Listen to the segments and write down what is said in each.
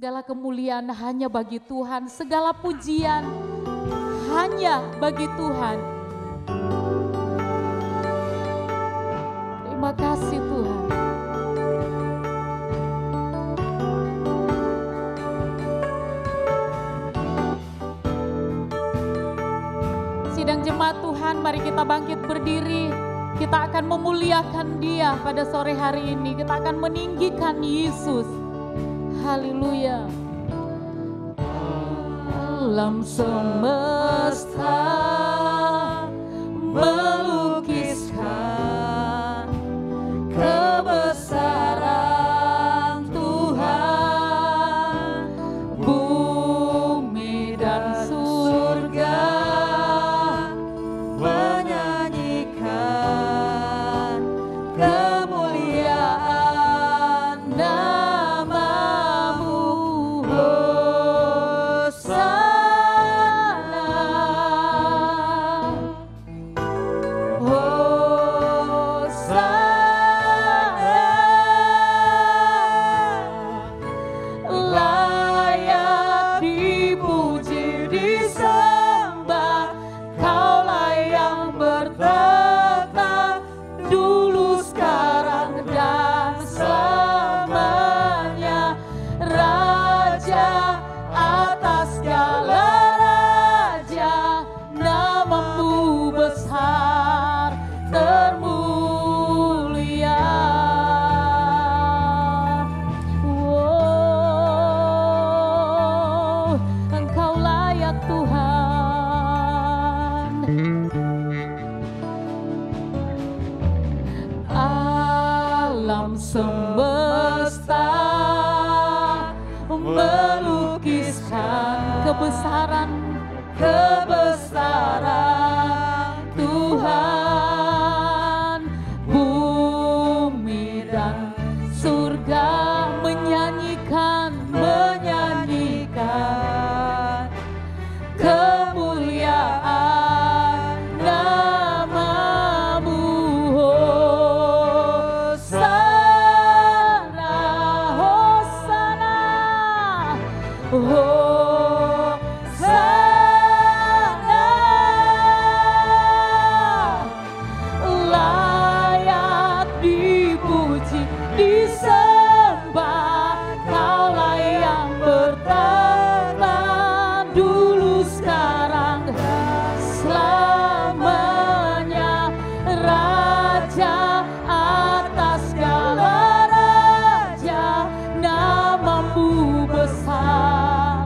Segala kemuliaan hanya bagi Tuhan, segala pujian hanya bagi Tuhan. Terima kasih Tuhan. Sidang jemaat Tuhan, mari kita bangkit berdiri. Kita akan memuliakan Dia pada sore hari ini. Kita akan meninggikan Yesus. Haleluya. Alam semesta melukiskan kebesaran Tuhan, bumi dan surga menyanyikan kemuliaan nama-Mu. Alam semesta melukiskan kebesaran Tuhan, bumi dan surga menyanyikan kemuliaan nama-Mu. Hosana, Hosana, Hosana, layak dipuji, disembah, Kaulah yang bertata dulu, sekarang, dan selamanya. Raja atas segala raja, nama-Mu besar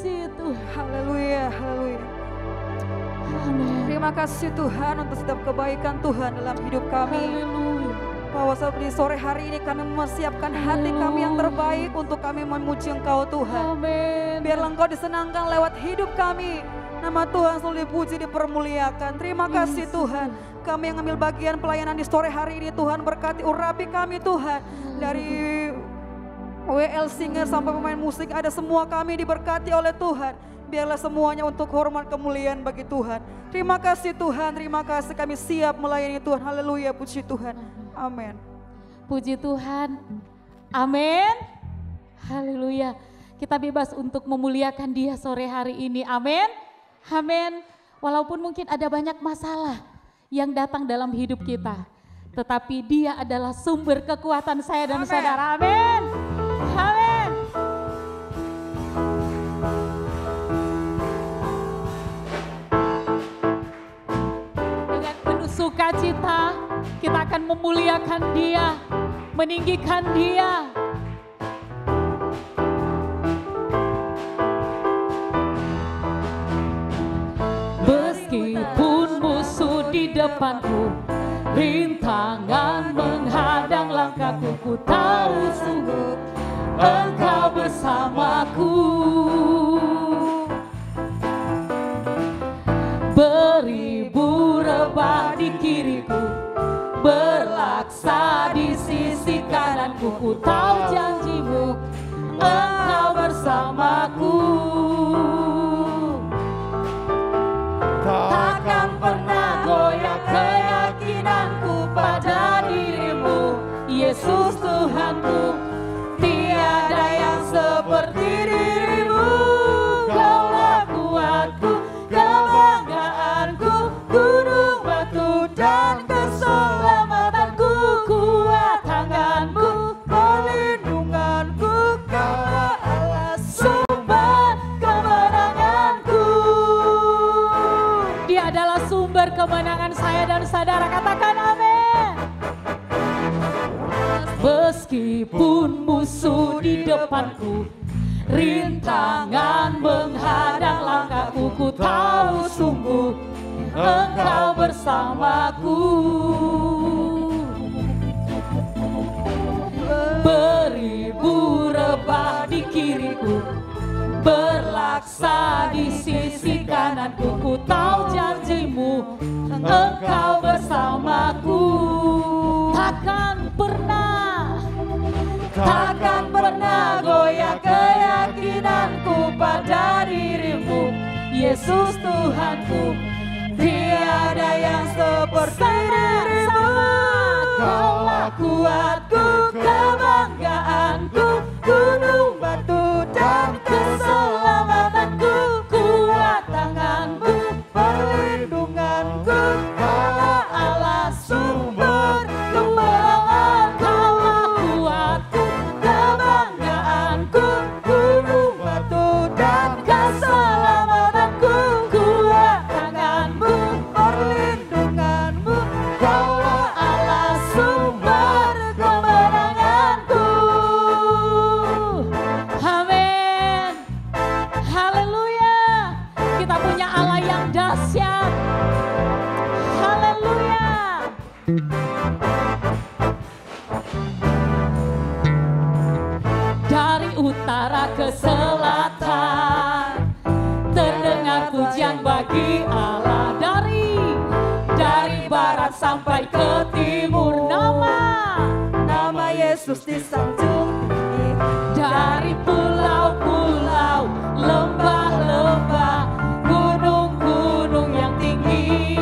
kasih Tuhan. Haleluya, haleluya. Amin. Terima kasih Tuhan untuk setiap kebaikan Tuhan dalam hidup kami. Haleluya. Bahwa di sore hari ini kami mempersiapkan hati kami yang terbaik untuk kami memuji Engkau Tuhan. Amin. Biarlah Engkau disenangkan lewat hidup kami. Nama Tuhan selalu dipuji, dipermuliakan. Terima kasih Tuhan. Kami yang ambil bagian pelayanan di sore hari ini Tuhan, berkati urapi kami Tuhan. Dari WL Singer sampai pemain musik, ada semua kami diberkati oleh Tuhan. Biarlah semuanya untuk hormat kemuliaan bagi Tuhan. Terima kasih Tuhan, terima kasih, kami siap melayani Tuhan. Haleluya, puji Tuhan. Amin. Puji Tuhan. Amin. Haleluya. Kita bebas untuk memuliakan Dia sore hari ini. Amin. Amin. Walaupun mungkin ada banyak masalah yang datang dalam hidup kita, tetapi Dia adalah sumber kekuatan saya dan saudara. Amin. Amin. Dengan penuh sukacita kita akan memuliakan Dia, meninggikan Dia. Meskipun musuh di depanku, rintangan menghadang langkahku, ku tahu sungguh Engkau bersamaku. Beribu rebah di kiriku, berlaksa di sisi kananku, ku tahu janji-Mu Engkau bersamaku. Takkan pernah goyah keyakinanku pada diri-Mu, Yesus Tuhanku. Tiada yang seperti diri-Mu, Kaulah kuatku, kebanggaanku, gunung batu dan keselamatanku. Kuat tangan-Mu, perlindunganku, Kaulah Allah sumber kemenanganku. Dia adalah sumber kemenangan saya dan saudara, katakan amin. Meskipun musuh di depanku, rintangan menghadang langkahku, ku tahu sungguh Engkau bersamaku. Beribu rebah di kiriku, berlaksa di sisi kananku, ku tahu janji-Mu Engkau bersamaku. Takkan pernah goyah keyakinanku pada diri-Mu, Yesus Tuhanku. Tiada yang seperti diri-Mu, Kaulah kuatku, kebanggaanku, gunung batu dan keselamatanku. Kuat tangan-Mu, perlindunganku, Kaulah Allah sumber kemenangan. Kaulah kuatku, kebanggaanku, gunung batu dan keselamatanku. Kuat tangan-Mu, perlindungan-Mu, Kaulah Allah sumber kemenanganku. Amin. Haleluya. Kita punya Allah yang dahsyat. Haleluya. Dari utara ke selatan terdengar pujian bagi Allah. Dari barat sampai ke timur, nama Yesus disanjung tinggi. Dari pulau-pulau, lembah-lembah, gunung-gunung yang tinggi.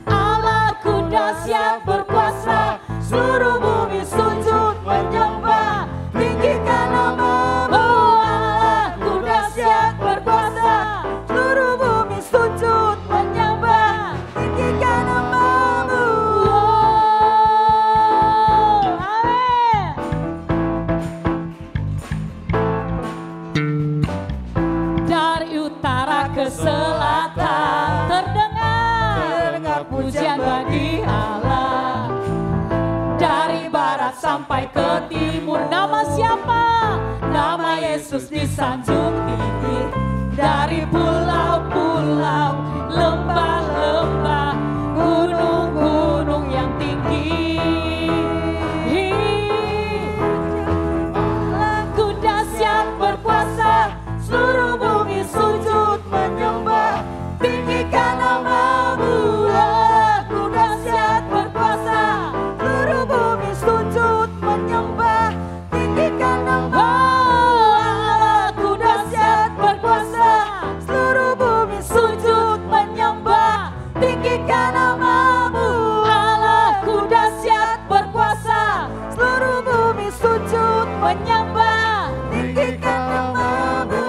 Allahku dahsyat berkuasa, seluruh bumi sujud menyembah. Tinggikan nama-Mu, Allahku dahsyat berkuasa, seluruh bumi sujud menyembah. Tinggikan nama-Mu. Amin. Dari utara ke selatan terdengar pujian bagi Allah. Dari barat sampai ke timur, Yesus disanjung tinggi dari pulau-pulau, lembah-lembah, gunung-gunung yang tinggi. Allahku dahsyat berkuasa, seluruh bumi sujud menyembah, tinggikan nama-Mu. Allahku dahsyat berkuasa, seluruh bumi sujud menyembah, tinggikan nama-Mu. Allahku dahsyat berkuasa, seluruh bumi sujud menyembah, tinggikan nama-Mu. Allahku dahsyat berkuasa, seluruh bumi sujud menyembah, tinggikan nama-Mu.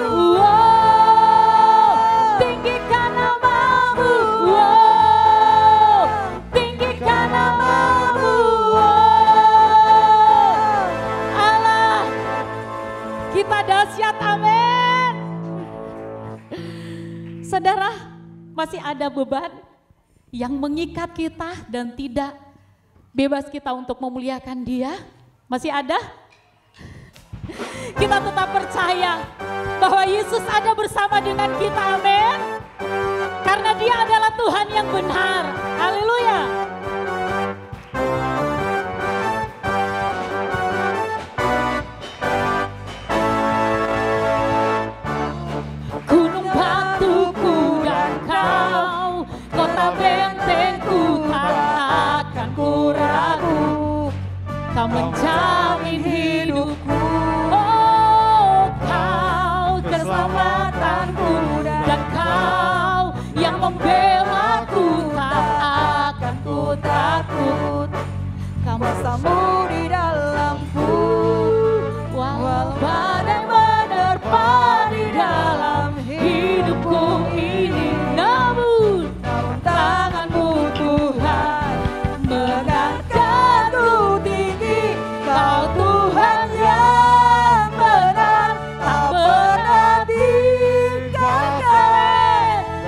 Tinggikan nama-Mu. Tinggikan nama-Mu. Allah, kita dahsyat, amin. Saudara, masih ada beban yang mengikat kita dan tidak bebas kita untuk memuliakan Dia? Masih ada? Kita tetap percaya bahwa Yesus ada bersama dengan kita, amin. Karena Dia adalah Tuhan yang benar, haleluya. Gunung batuku dan Kau, kota bentengku, tak akan ku ragu. Kau menjamin hidupku, oh Kau keselamatanku, dan Kau yang membelaku, tak akan ku takut. Kau bersamamu di dalamku, walau badai menerpa di dalam hidupku ini, namun tangan-Mu Tuhan mengangkatku tinggi. Kau Tuhan yang benar, tak pernah tinggalkan.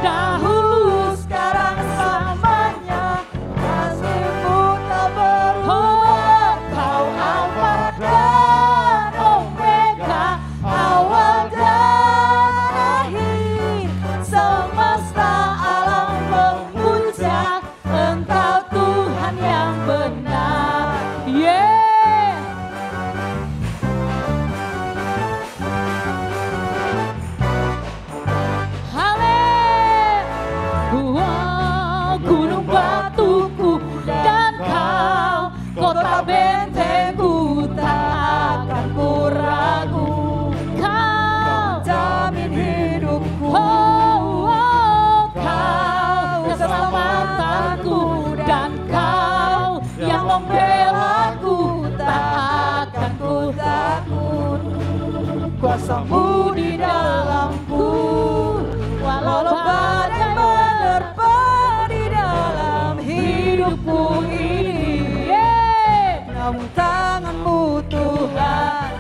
Dahulu, sekarang, selamanya, kasih-Mu tak berubah. Kau Alfa dan Omega, awal dan akhir. Semesta alam memuja Engkau Tuhan yang benar. Yeah. Amin. Gunung batuku dan Kau, kota bentengku, tak akan ku ragu. Kau jamin hidupku, Kau keselamatanku, dan Kau yang membelaku, tak akan ku takut. Kuasa-Mu di dalamku, walau badai menerpa di dalam hidupku ini, namun tangan-Mu Tuhan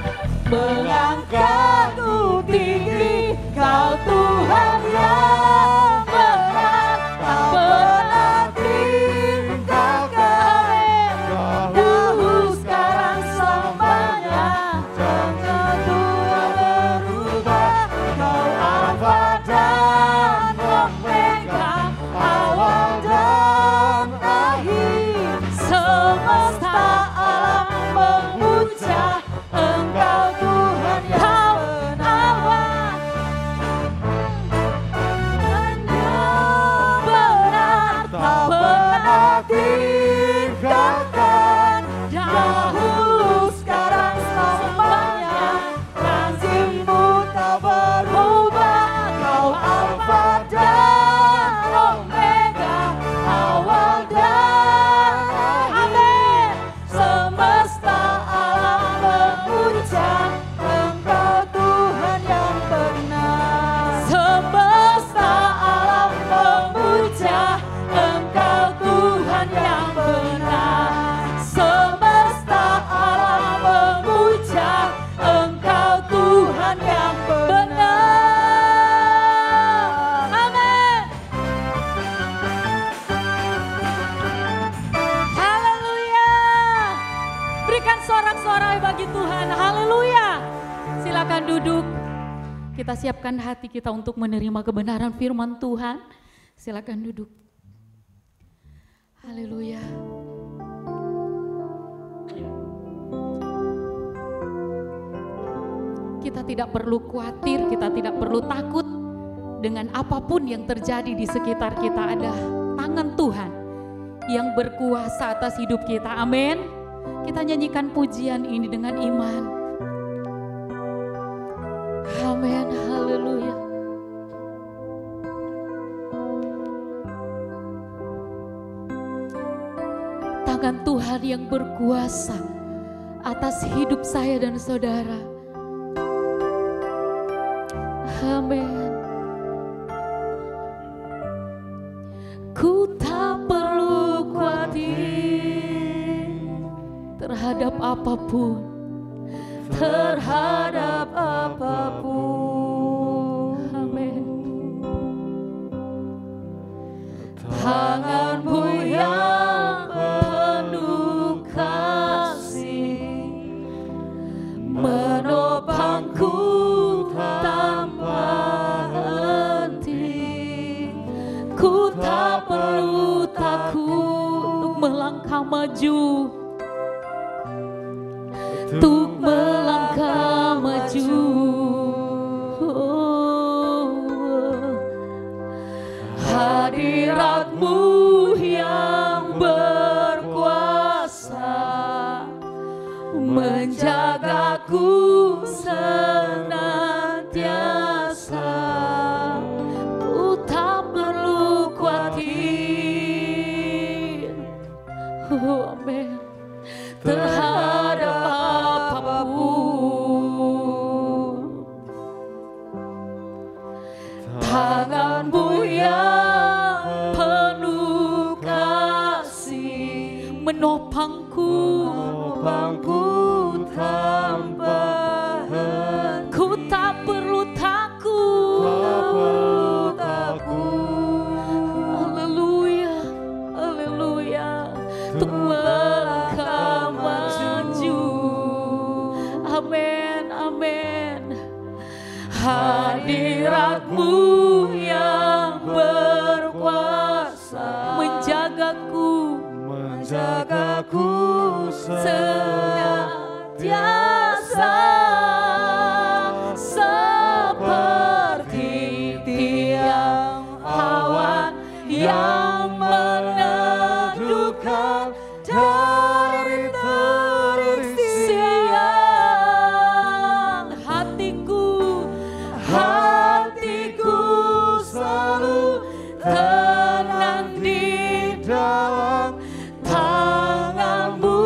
mengangkatku tinggi. Kau Tuhan yang benar, tak pernah tinggalkan. Dahulu, sekarang, selamanya, jangan Tuhan berubah. Kau Alfa dan Omega, awal dan akhir. Semesta alam memuja Engkau Tuhan yang benar. Benar, tak pernah tinggalkan. Dahulu, sekarang, selamanya, kasih-Mu tak berubah. Kau Alfa dan Omega, awal dan akhir. Semesta alam memuja Engkau Tuhan yang benar. Semesta alam memuja Engkau Tuhan yang benar. Semesta alam memuja Engkau Tuhan yang benar. Amin. Haleluya. Berikan sorak-sorai bagi Tuhan. Haleluya. Silakan duduk. Kita siapkan hati kita untuk menerima kebenaran firman Tuhan. Silakan duduk. Haleluya. Kita tidak perlu khawatir, kita tidak perlu takut dengan apapun yang terjadi di sekitar kita. Ada tangan Tuhan yang berkuasa atas hidup kita. Amin. Kita nyanyikan pujian ini dengan iman. Amin. Haleluya. Tangan Tuhan yang berkuasa atas hidup saya dan saudara. Amin. Ku tak perlu khawatir terhadap apapun, terhadap apapun. Amin. Tangan-Mu yang penuh kasih menopangku tanpa henti. Ku tak perlu takut untuk melangkah maju, untuk melangkah maju. Hadirat-Mu yang berkuasa menjagaku senantiasa. Ku tak perlu khawatir, amin, terhadap apapun. Tangan-Mu yang penuh kasih menopangku tanpa henti. Ku tak perlu takut, haleluya, haleluya, untuk melangkah maju. Amin, amin. Hadirat-Mu yang berkuasa menjagaku senantiasa, seperti tiang awan yang meneduhkan dari terik siang. Hatiku selalu tenang di dalam tangan-Mu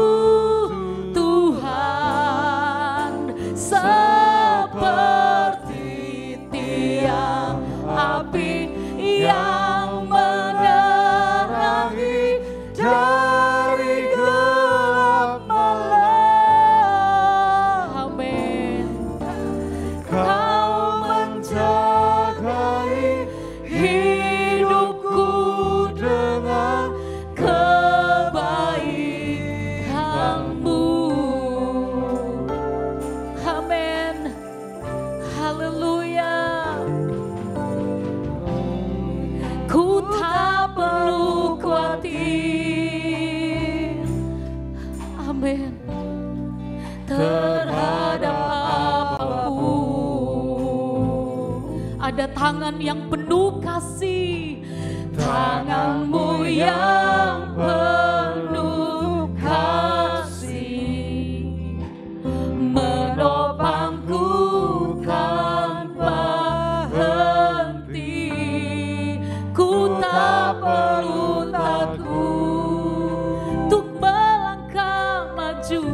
Tuhan, seperti tiang api yang menerangi dari gelap malam. Amin. Kau menjagai hidupku dengan kebaikan-Mu. Amin. Haleluya. Ku tak perlu khawatir, amin, terhadap apapun. Ada tangan yang penuh kasih, tangan-Mu yang penuh kasih menopangku tanpa henti. Ku tak perlu takut untuk melangkah maju,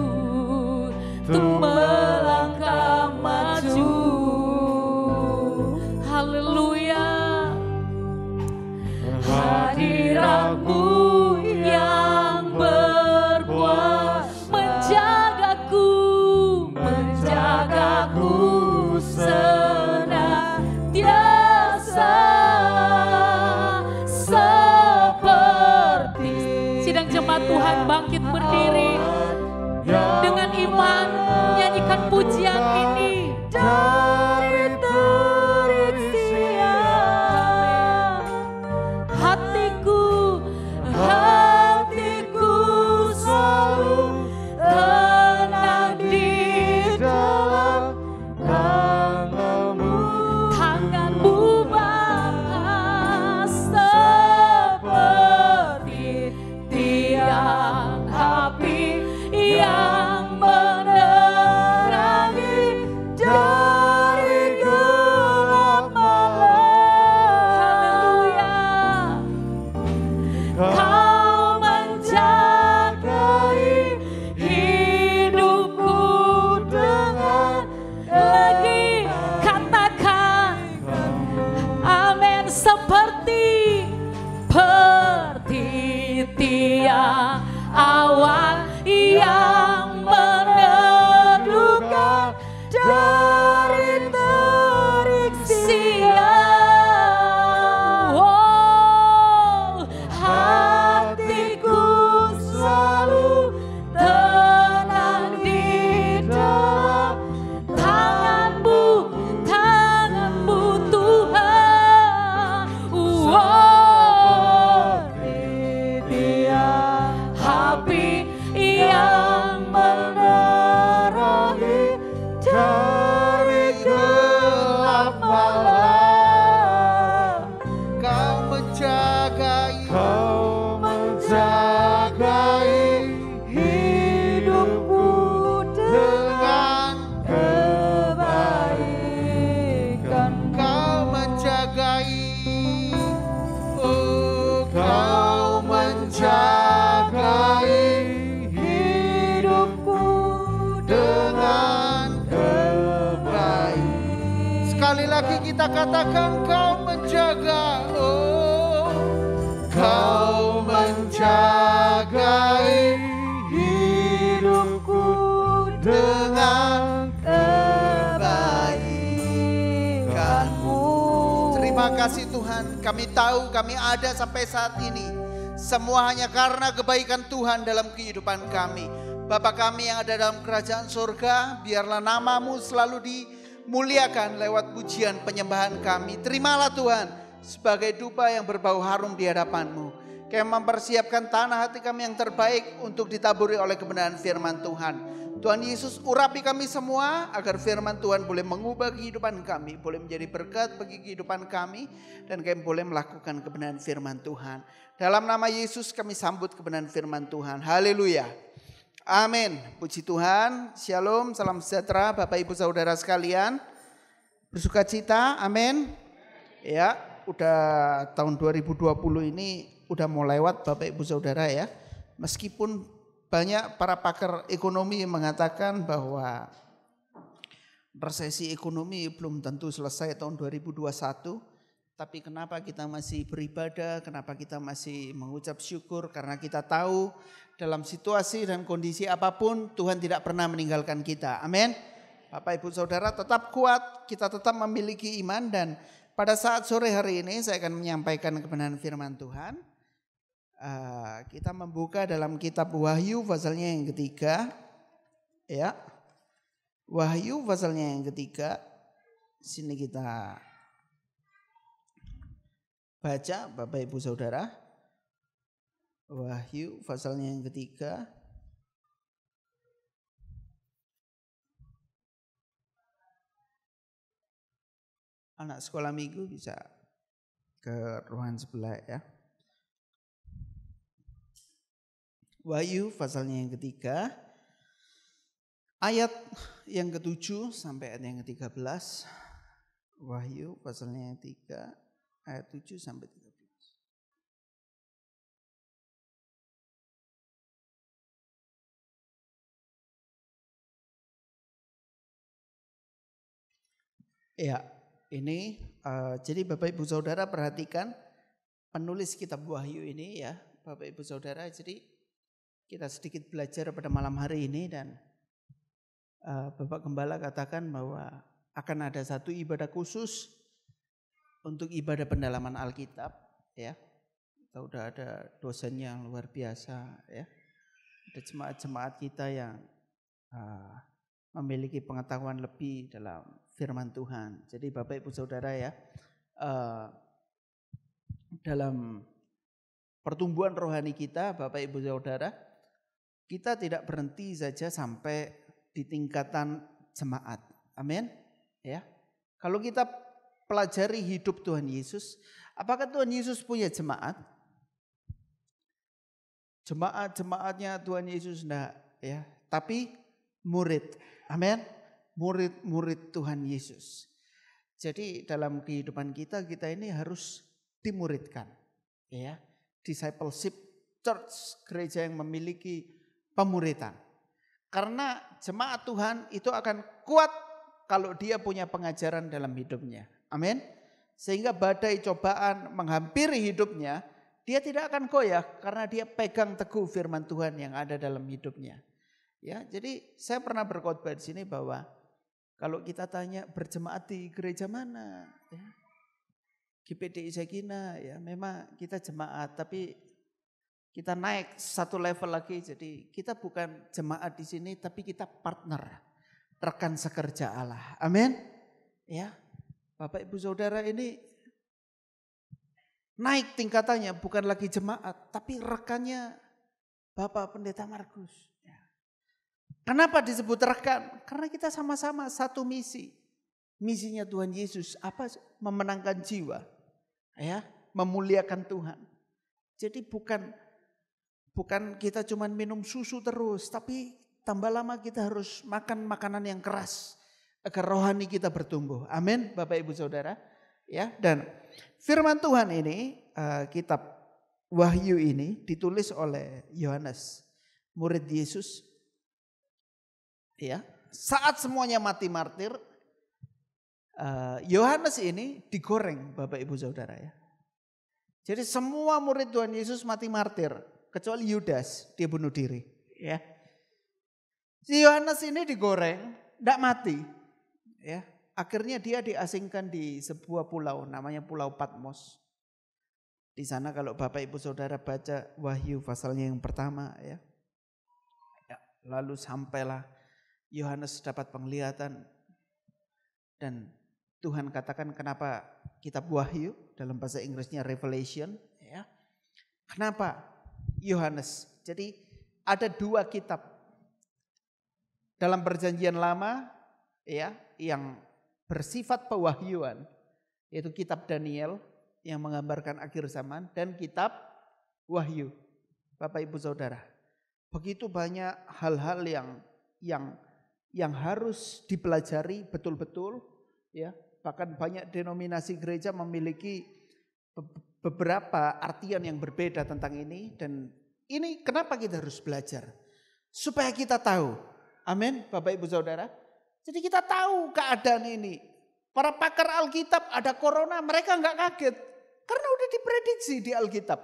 untuk melangkah maju. Haleluya. Hadirat-Mu yang berkuasa menjagaku senantiasa, seperti. Sidang jemaat Tuhan bangkit berdiri dengan iman, nyanyikan pujian ini. Dari kita katakan Kau menjaga, oh Kau menjaga hidupku dengan kebaikan-Mu. Terima kasih Tuhan, kami tahu kami ada sampai saat ini semua hanya karena kebaikan Tuhan dalam kehidupan kami. Bapa kami yang ada dalam kerajaan surga, biarlah nama-Mu selalu dimuliakan lewat pujian penyembahan kami. Terimalah Tuhan sebagai dupa yang berbau harum di hadapan-Mu. Kami mempersiapkan tanah hati kami yang terbaik untuk ditaburi oleh kebenaran firman Tuhan. Tuhan Yesus, urapi kami semua agar firman Tuhan boleh mengubah kehidupan kami, boleh menjadi berkat bagi kehidupan kami, dan kami boleh melakukan kebenaran firman Tuhan. Dalam nama Yesus kami sambut kebenaran firman Tuhan. Haleluya. Amin. Puji Tuhan. Shalom, salam sejahtera Bapak Ibu Saudara sekalian. Bersukacita, amin. Ya, udah tahun 2020 ini udah mau lewat Bapak Ibu Saudara ya. Meskipun banyak para pakar ekonomi mengatakan bahwa resesi ekonomi belum tentu selesai tahun 2021. Tapi kenapa kita masih beribadah, kenapa kita masih mengucap syukur? Karena kita tahu dalam situasi dan kondisi apapun Tuhan tidak pernah meninggalkan kita. Amin. Bapak Ibu Saudara tetap kuat, kita tetap memiliki iman, dan pada saat sore hari ini saya akan menyampaikan kebenaran firman Tuhan. Kita membuka dalam kitab Wahyu pasalnya yang ketiga. Ya. Wahyu pasalnya yang ketiga. Sini kita baca Bapak Ibu Saudara. Wahyu pasalnya yang ketiga. Anak sekolah minggu bisa ke ruangan sebelah ya. Wahyu pasalnya yang ketiga. Ayat yang ke-7 sampai ayat yang ke-13. Wahyu pasalnya yang 3 ayat 7 sampai 13. Ya, ini jadi Bapak Ibu Saudara perhatikan penulis kitab Wahyu ini ya, Bapak Ibu Saudara. Jadi kita sedikit belajar pada malam hari ini, dan Bapak Gembala katakan bahwa akan ada satu ibadah khusus untuk ibadah pendalaman Alkitab ya. Kita udah ada dosen yang luar biasa ya. Ada jemaat-jemaat kita yang memiliki pengetahuan lebih dalam firman Tuhan. Jadi Bapak Ibu Saudara ya, dalam pertumbuhan rohani kita Bapak Ibu Saudara, kita tidak berhenti saja sampai di tingkatan jemaat. Amin. Ya. Kalau kita pelajari hidup Tuhan Yesus, apakah Tuhan Yesus punya jemaat? Jemaatnya Tuhan Yesus enggak ya, tapi murid. Amin. Murid-murid Tuhan Yesus. Jadi dalam kehidupan kita ini harus dimuridkan. Ya. Discipleship church, gereja yang memiliki pemuridan. Karena jemaat Tuhan itu akan kuat kalau dia punya pengajaran dalam hidupnya. Amin. Sehingga badai cobaan menghampiri hidupnya, dia tidak akan goyah karena dia pegang teguh firman Tuhan yang ada dalam hidupnya. Ya, jadi saya pernah berkhotbah di sini bahwa kalau kita tanya berjemaat di gereja mana, ya, GPDI Sekina, ya memang kita jemaat, tapi kita naik satu level lagi. Jadi kita bukan jemaat di sini, tapi kita partner, rekan sekerja Allah. Amin. Ya, Bapak Ibu Saudara ini naik tingkatannya, bukan lagi jemaat, tapi rekannya Bapak Pendeta Markus. Ya. Kenapa disebut rekan? Karena kita sama-sama satu misi. Misinya Tuhan Yesus apa? Memenangkan jiwa, ya, memuliakan Tuhan. Jadi bukan kita cuma minum susu terus, tapi tambah lama kita harus makan makanan yang keras agar rohani kita bertumbuh. Amin, Bapak Ibu Saudara. Ya, dan firman Tuhan ini, kitab Wahyu ini ditulis oleh Yohanes, murid Yesus. Ya, saat semuanya mati martir, Yohanes ini digoreng Bapak Ibu Saudara ya. Jadi semua murid Tuhan Yesus mati martir kecuali Yudas, dia bunuh diri ya. Si Yohanes ini digoreng, tidak mati ya. Akhirnya dia diasingkan di sebuah pulau namanya Pulau Patmos. Di sana kalau Bapak Ibu Saudara baca Wahyu pasalnya yang pertama ya. Lalu sampailah Yohanes dapat penglihatan dan Tuhan katakan kenapa kitab Wahyu dalam bahasa Inggrisnya Revelation ya. Kenapa Yohanes? Jadi ada 2 kitab dalam perjanjian lama ya yang bersifat pewahyuan, yaitu kitab Daniel yang menggambarkan akhir zaman dan kitab Wahyu. Bapak Ibu Saudara, begitu banyak hal-hal yang harus dipelajari betul-betul ya. Bahkan banyak denominasi gereja memiliki beberapa artian yang berbeda tentang ini, dan ini kenapa kita harus belajar supaya kita tahu. Amin Bapak Ibu Saudara. Jadi kita tahu keadaan ini. Para pakar Alkitab ada corona, mereka enggak kaget. Karena udah diprediksi di Alkitab.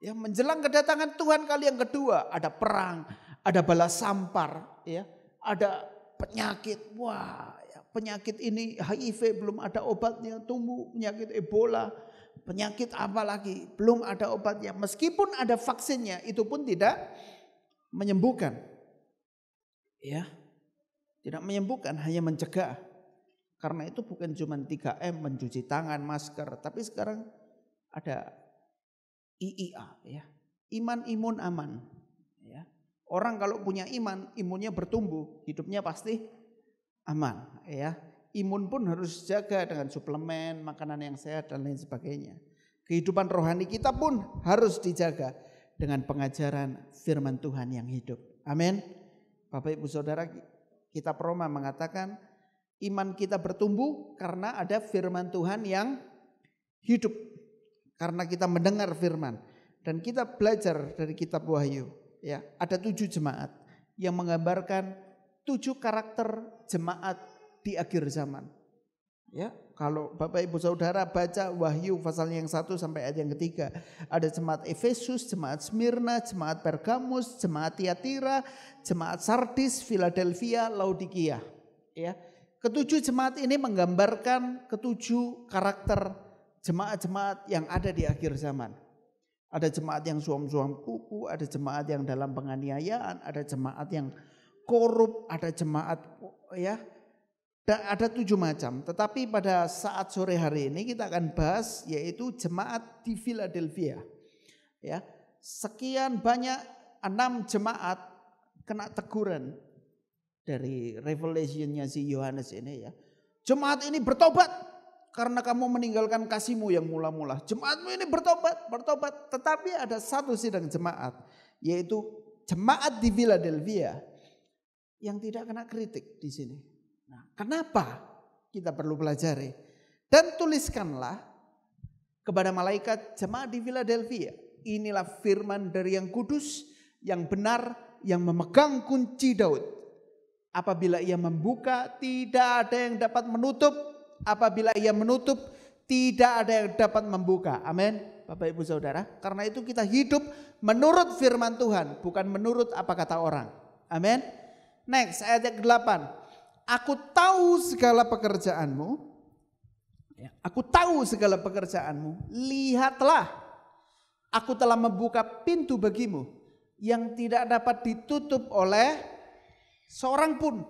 Ya, menjelang kedatangan Tuhan kali yang kedua, ada perang, ada bala sampar, ya, ada penyakit. Wah, ya, penyakit ini HIV belum ada obatnya, tumbuh penyakit Ebola, penyakit apa lagi, belum ada obatnya. Meskipun ada vaksinnya, itu pun tidak menyembuhkan. Ya. Tidak menyembuhkan, hanya mencegah. Karena itu bukan cuma 3M, mencuci tangan, masker, tapi sekarang ada IIA ya. Iman, imun, aman ya. Orang kalau punya iman, imunnya bertumbuh, hidupnya pasti aman ya. Imun pun harus dijaga dengan suplemen, makanan yang sehat dan lain sebagainya. Kehidupan rohani kita pun harus dijaga dengan pengajaran firman Tuhan yang hidup. Amin. Bapak Ibu Saudara, kitab Roma mengatakan iman kita bertumbuh karena ada firman Tuhan yang hidup. Karena kita mendengar firman. Dan kita belajar dari kitab Wahyu. Ya, ada 7 jemaat yang menggambarkan 7 karakter jemaat di akhir zaman. Ya, kalau Bapak Ibu Saudara baca Wahyu pasalnya yang 1 sampai ayat yang 3. Ada jemaat Efesus, jemaat Smyrna, jemaat Pergamus, jemaat Tiatira, jemaat Sardis, Philadelphia, Laodikia. Ya, ketujuh jemaat ini menggambarkan ketujuh karakter jemaat-jemaat yang ada di akhir zaman. Ada jemaat yang suam-suam kuku, ada jemaat yang dalam penganiayaan, ada jemaat yang korup, ada jemaat ya. Ada 7 macam, tetapi pada saat sore hari ini kita akan bahas yaitu jemaat di Philadelphia. Ya, sekian banyak 6 jemaat kena teguran dari Revelation-nya si Yohanes ini ya. Jemaat ini bertobat karena kamu meninggalkan kasihmu yang mula-mula. Jemaatmu ini bertobat. Tetapi ada satu sidang jemaat yaitu jemaat di Philadelphia yang tidak kena kritik di sini. Nah, kenapa kita perlu pelajari? Dan tuliskanlah kepada malaikat jemaat di Philadelphia. Inilah firman dari yang kudus, yang benar, yang memegang kunci Daud. Apabila ia membuka, tidak ada yang dapat menutup. Apabila ia menutup, tidak ada yang dapat membuka. Amin. Bapak Ibu Saudara. Karena itu kita hidup menurut firman Tuhan, bukan menurut apa kata orang. Amin. Next, ayat yang ke-8. Aku tahu segala pekerjaanmu. Aku tahu segala pekerjaanmu. Lihatlah, aku telah membuka pintu bagimu yang tidak dapat ditutup oleh seorang pun.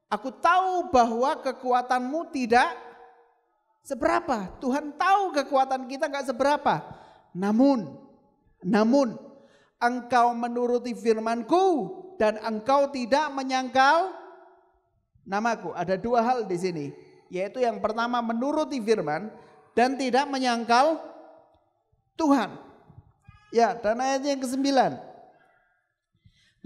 Aku tahu bahwa kekuatanmu tidak seberapa. Tuhan tahu kekuatan kita gak seberapa. Namun engkau menuruti firmanku dan engkau tidak menyangkal namaku. Ada 2 hal di sini, yaitu yang pertama menuruti firman dan tidak menyangkal Tuhan. Ya, dan ayat yang ke-9.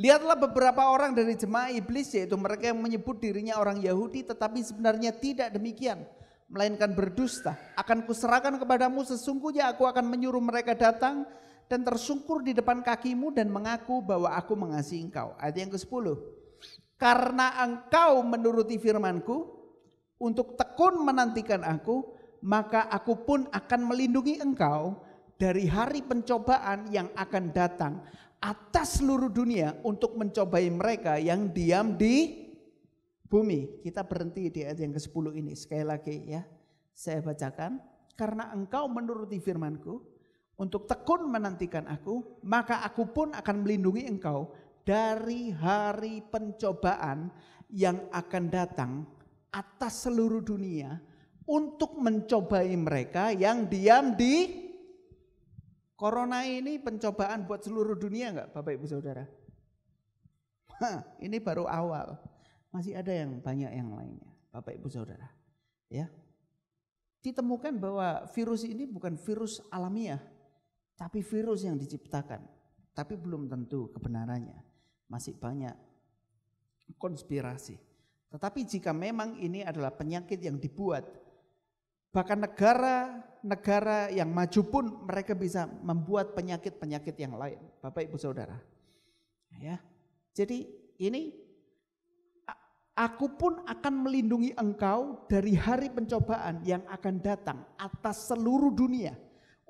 Lihatlah beberapa orang dari jemaah iblis, yaitu mereka yang menyebut dirinya orang Yahudi tetapi sebenarnya tidak demikian, melainkan berdusta. Akan kuserahkan kepadamu, sesungguhnya aku akan menyuruh mereka datang dan tersungkur di depan kakimu dan mengaku bahwa aku mengasihi engkau. Ayat yang ke-10. Karena engkau menuruti firmanku untuk tekun menantikan aku, maka aku pun akan melindungi engkau dari hari pencobaan yang akan datang atas seluruh dunia untuk mencobai mereka yang diam di bumi. Kita berhenti di ayat yang ke-10 ini. Sekali lagi ya, saya bacakan. Karena engkau menuruti firmanku untuk tekun menantikan aku, maka aku pun akan melindungi engkau dari hari pencobaan yang akan datang atas seluruh dunia untuk mencobai mereka yang diam di corona. Ini pencobaan buat seluruh dunia enggak Bapak Ibu Saudara? Ini baru awal. Masih ada yang banyak yang lainnya Bapak Ibu Saudara. Ya. Ditemukan bahwa virus ini bukan virus alamiah, tapi virus yang diciptakan. Tapi belum tentu kebenarannya. Masih banyak konspirasi. Tetapi jika memang ini adalah penyakit yang dibuat, bahkan negara yang maju pun mereka bisa membuat penyakit-penyakit yang lain, Bapak Ibu Saudara. Ya. Jadi ini, aku pun akan melindungi engkau dari hari pencobaan yang akan datang atas seluruh dunia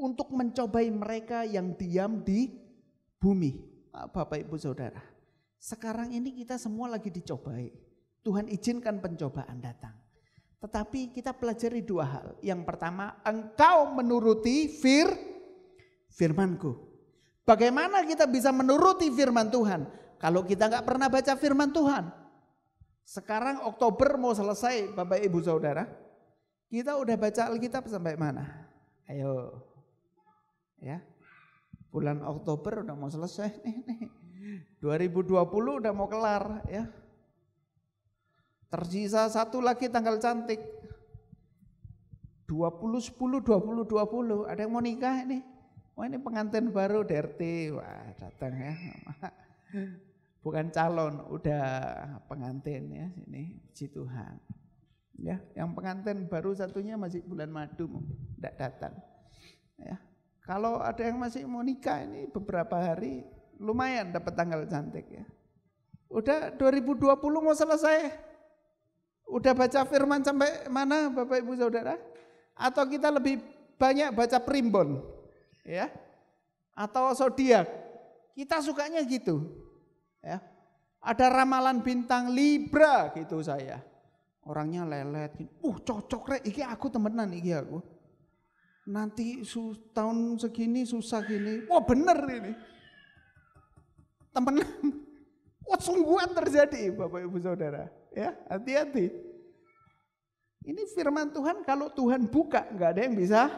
untuk mencobai mereka yang diam di bumi. Bapak Ibu Saudara, sekarang ini kita semua lagi dicobai. Tuhan izinkan pencobaan datang. Tetapi kita pelajari dua hal. Yang pertama, engkau menuruti firmanku. Bagaimana kita bisa menuruti firman Tuhan kalau kita nggak pernah baca firman Tuhan? Sekarang Oktober mau selesai Bapak Ibu Saudara. Kita udah baca Alkitab sampai mana? Ayo. Ya. Bulan Oktober udah mau selesai nih. 2020 udah mau kelar ya. Tersisa satu lagi tanggal cantik. 20-10-20-20. Ada yang mau nikah ini? Wah, ini pengantin baru DRT. Wah, datang ya. Bukan calon, udah pengantin ya sini. Puji Tuhan. Ya, yang pengantin baru satunya masih bulan madu, enggak datang. Ya. Kalau ada yang masih mau nikah ini beberapa hari lumayan dapat tanggal cantik ya. Udah 2020 mau selesai. Udah baca firman sampai mana Bapak Ibu Saudara? Atau kita lebih banyak baca primbon? Ya. Atau zodiak? Kita sukanya gitu. Ya. Ada ramalan bintang Libra gitu saya. Orangnya lelet. Cocok rek, iki aku temenan iki aku. Nanti tahun segini susah gini. Wah bener ini. Temenan. Wah sungguhan terjadi Bapak Ibu Saudara. Ya, hati-hati. Ini firman Tuhan, kalau Tuhan buka nggak ada yang bisa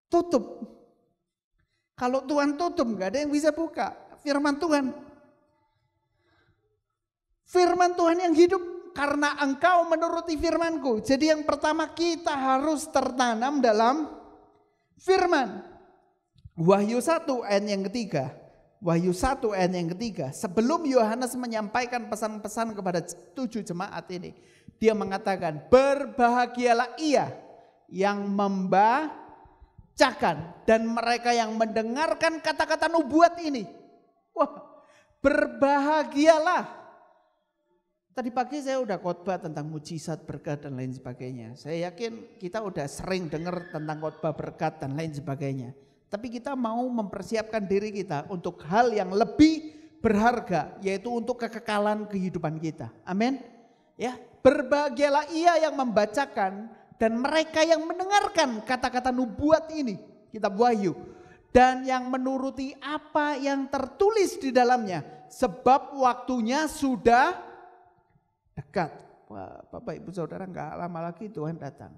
tutup. Kalau Tuhan tutup nggak ada yang bisa buka. Firman Tuhan. Firman Tuhan yang hidup karena engkau menuruti firmanku. Jadi yang pertama kita harus tertanam dalam firman. Wahyu 1 ayat yang ketiga. Wahyu 1 ayat yang ketiga, sebelum Yohanes menyampaikan pesan-pesan kepada 7 jemaat ini, dia mengatakan, berbahagialah ia yang membacakan dan mereka yang mendengarkan kata-kata nubuat ini. Wah, berbahagialah. Tadi pagi saya udah khotbah tentang mujizat, berkat dan lain sebagainya. Saya yakin kita udah sering dengar tentang khotbah berkat dan lain sebagainya. Tapi kita mau mempersiapkan diri kita untuk hal yang lebih berharga, yaitu untuk kekekalan kehidupan kita. Amin. Ya, berbahagialah ia yang membacakan dan mereka yang mendengarkan kata-kata nubuat ini, kitab Wahyu, dan yang menuruti apa yang tertulis di dalamnya, sebab waktunya sudah dekat. Wah, Bapak Ibu Saudara, enggak lama lagi Tuhan datang.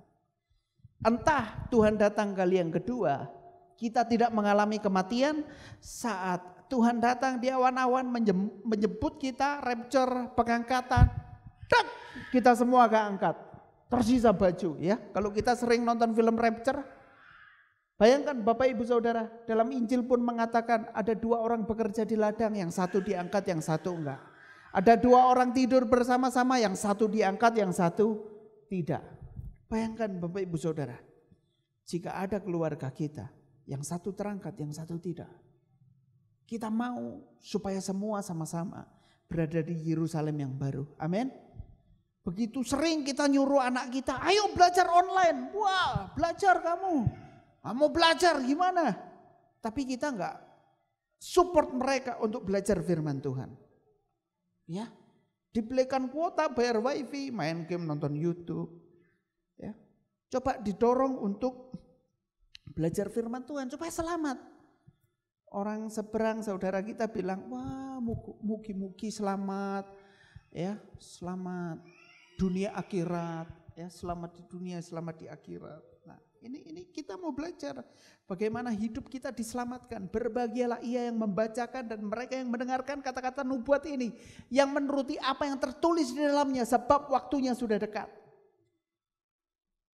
Entah Tuhan datang kali yang kedua, kita tidak mengalami kematian saat Tuhan datang di awan-awan menjemput kita, rapture, pengangkatan. Tak, kita semua akan angkat. Tersisa baju ya. Kalau kita sering nonton film rapture, bayangkan Bapak Ibu Saudara, dalam Injil pun mengatakan ada 2 orang bekerja di ladang, yang satu diangkat, yang satu enggak. Ada 2 orang tidur bersama-sama, yang satu diangkat, yang satu tidak. Bayangkan Bapak Ibu Saudara, jika ada keluarga kita, yang satu terangkat, yang satu tidak. Kita mau supaya semua sama-sama berada di Yerusalem yang baru. Amin. Begitu sering kita nyuruh anak kita, ayo belajar online. Wah, belajar kamu. Kamu belajar gimana? Tapi kita enggak support mereka untuk belajar firman Tuhan. Ya, dibelikan kuota, bayar wifi, main game, nonton YouTube. Ya, coba didorong untuk belajar firman Tuhan supaya selamat. Orang seberang saudara kita bilang, wah mugi-mugi selamat, ya selamat dunia akhirat, ya selamat di dunia, selamat di akhirat. Nah ini kita mau belajar bagaimana hidup kita diselamatkan. Berbahagialah ia yang membacakan dan mereka yang mendengarkan kata-kata nubuat ini, yang menuruti apa yang tertulis di dalamnya, sebab waktunya sudah dekat.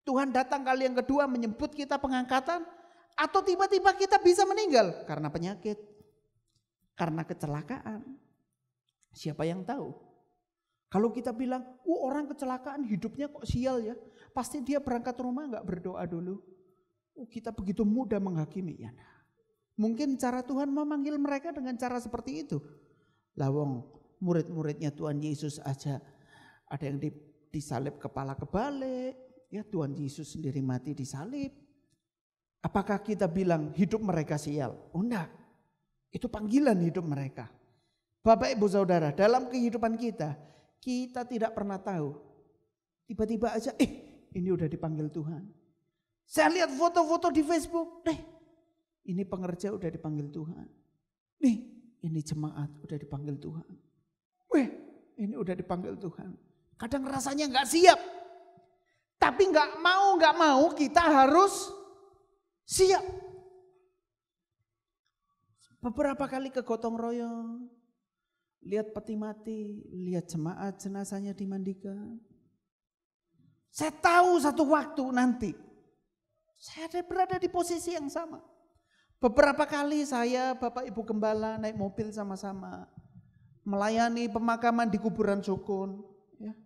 Tuhan datang kali yang kedua menyebut kita pengangkatan, atau tiba-tiba kita bisa meninggal karena penyakit, karena kecelakaan. Siapa yang tahu? Kalau kita bilang, orang kecelakaan hidupnya kok sial ya, pasti dia berangkat rumah gak berdoa dulu. Kita begitu mudah menghakimi. Ya, nah. Mungkin cara Tuhan memanggil mereka dengan cara seperti itu. Lawong murid-muridnya Tuhan Yesus aja ada yang disalib kepala kebalik, ya Tuhan Yesus sendiri mati disalib. Apakah kita bilang hidup mereka sial? Oh enggak, itu panggilan hidup mereka. Bapak ibu saudara, dalam kehidupan kita tidak pernah tahu. Tiba-tiba aja, ini udah dipanggil Tuhan. Saya lihat foto-foto di Facebook, ini pengerja udah dipanggil Tuhan. Ini jemaat udah dipanggil Tuhan. Ini udah dipanggil Tuhan. Kadang rasanya nggak siap. Tapi nggak mau kita harus siap. Beberapa kali ke gotong royong, lihat peti mati, lihat jemaat jenazahnya dimandikan. Saya tahu satu waktu nanti saya berada di posisi yang sama. Beberapa kali saya, Bapak Ibu Gembala naik mobil sama-sama melayani pemakaman di kuburan Sukun. Ya.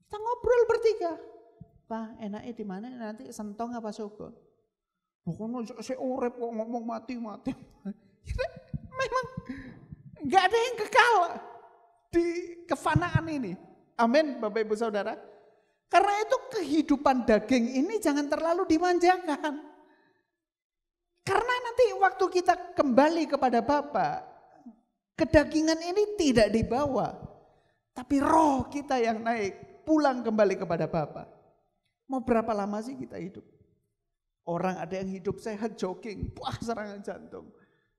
Kita ngobrol bertiga. Pak, enaknya di mana nanti, Sentong apa Sukun? Pokoknya saya urip kok ngomong mati-mati. Memang nggak ada yang kekal di kefanaan ini. Amin, Bapak Ibu Saudara. Karena itu kehidupan daging ini jangan terlalu dimanjakan. Karena nanti waktu kita kembali kepada Bapa, kedagingan ini tidak dibawa, tapi roh kita yang naik pulang kembali kepada Bapa. Mau berapa lama sih kita hidup? Orang ada yang hidup sehat jogging, serangan jantung,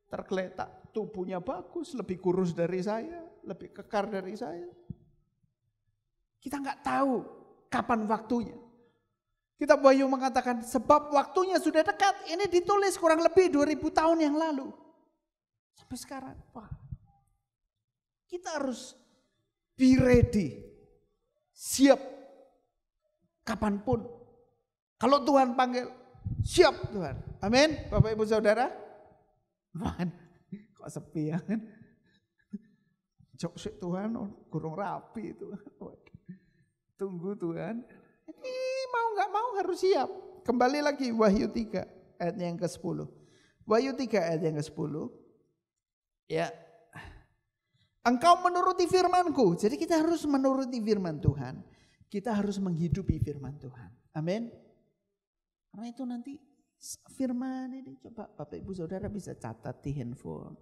tergeletak, tubuhnya bagus, lebih kurus dari saya, lebih kekar dari saya. Kita nggak tahu kapan waktunya. Kita Wahyu mengatakan sebab waktunya sudah dekat. Ini ditulis kurang lebih 2000 tahun yang lalu. Sampai sekarang, kita harus be ready, siap kapanpun. Kalau Tuhan panggil, siap Tuhan. Amin, Bapak Ibu Saudara. Kok sepi ya kan? Jok Tuhan, kurang rapi itu. Tunggu Tuhan. Ini mau gak mau harus siap. Kembali lagi Wahyu 3 ayat yang ke-10. Wahyu 3 ayat yang ke-10. Ya. Engkau menuruti firman-Ku. Jadi kita harus menuruti firman Tuhan. Kita harus menghidupi firman Tuhan. Amin. Karena itu nanti firman ini coba Bapak Ibu Saudara bisa catat di handphone.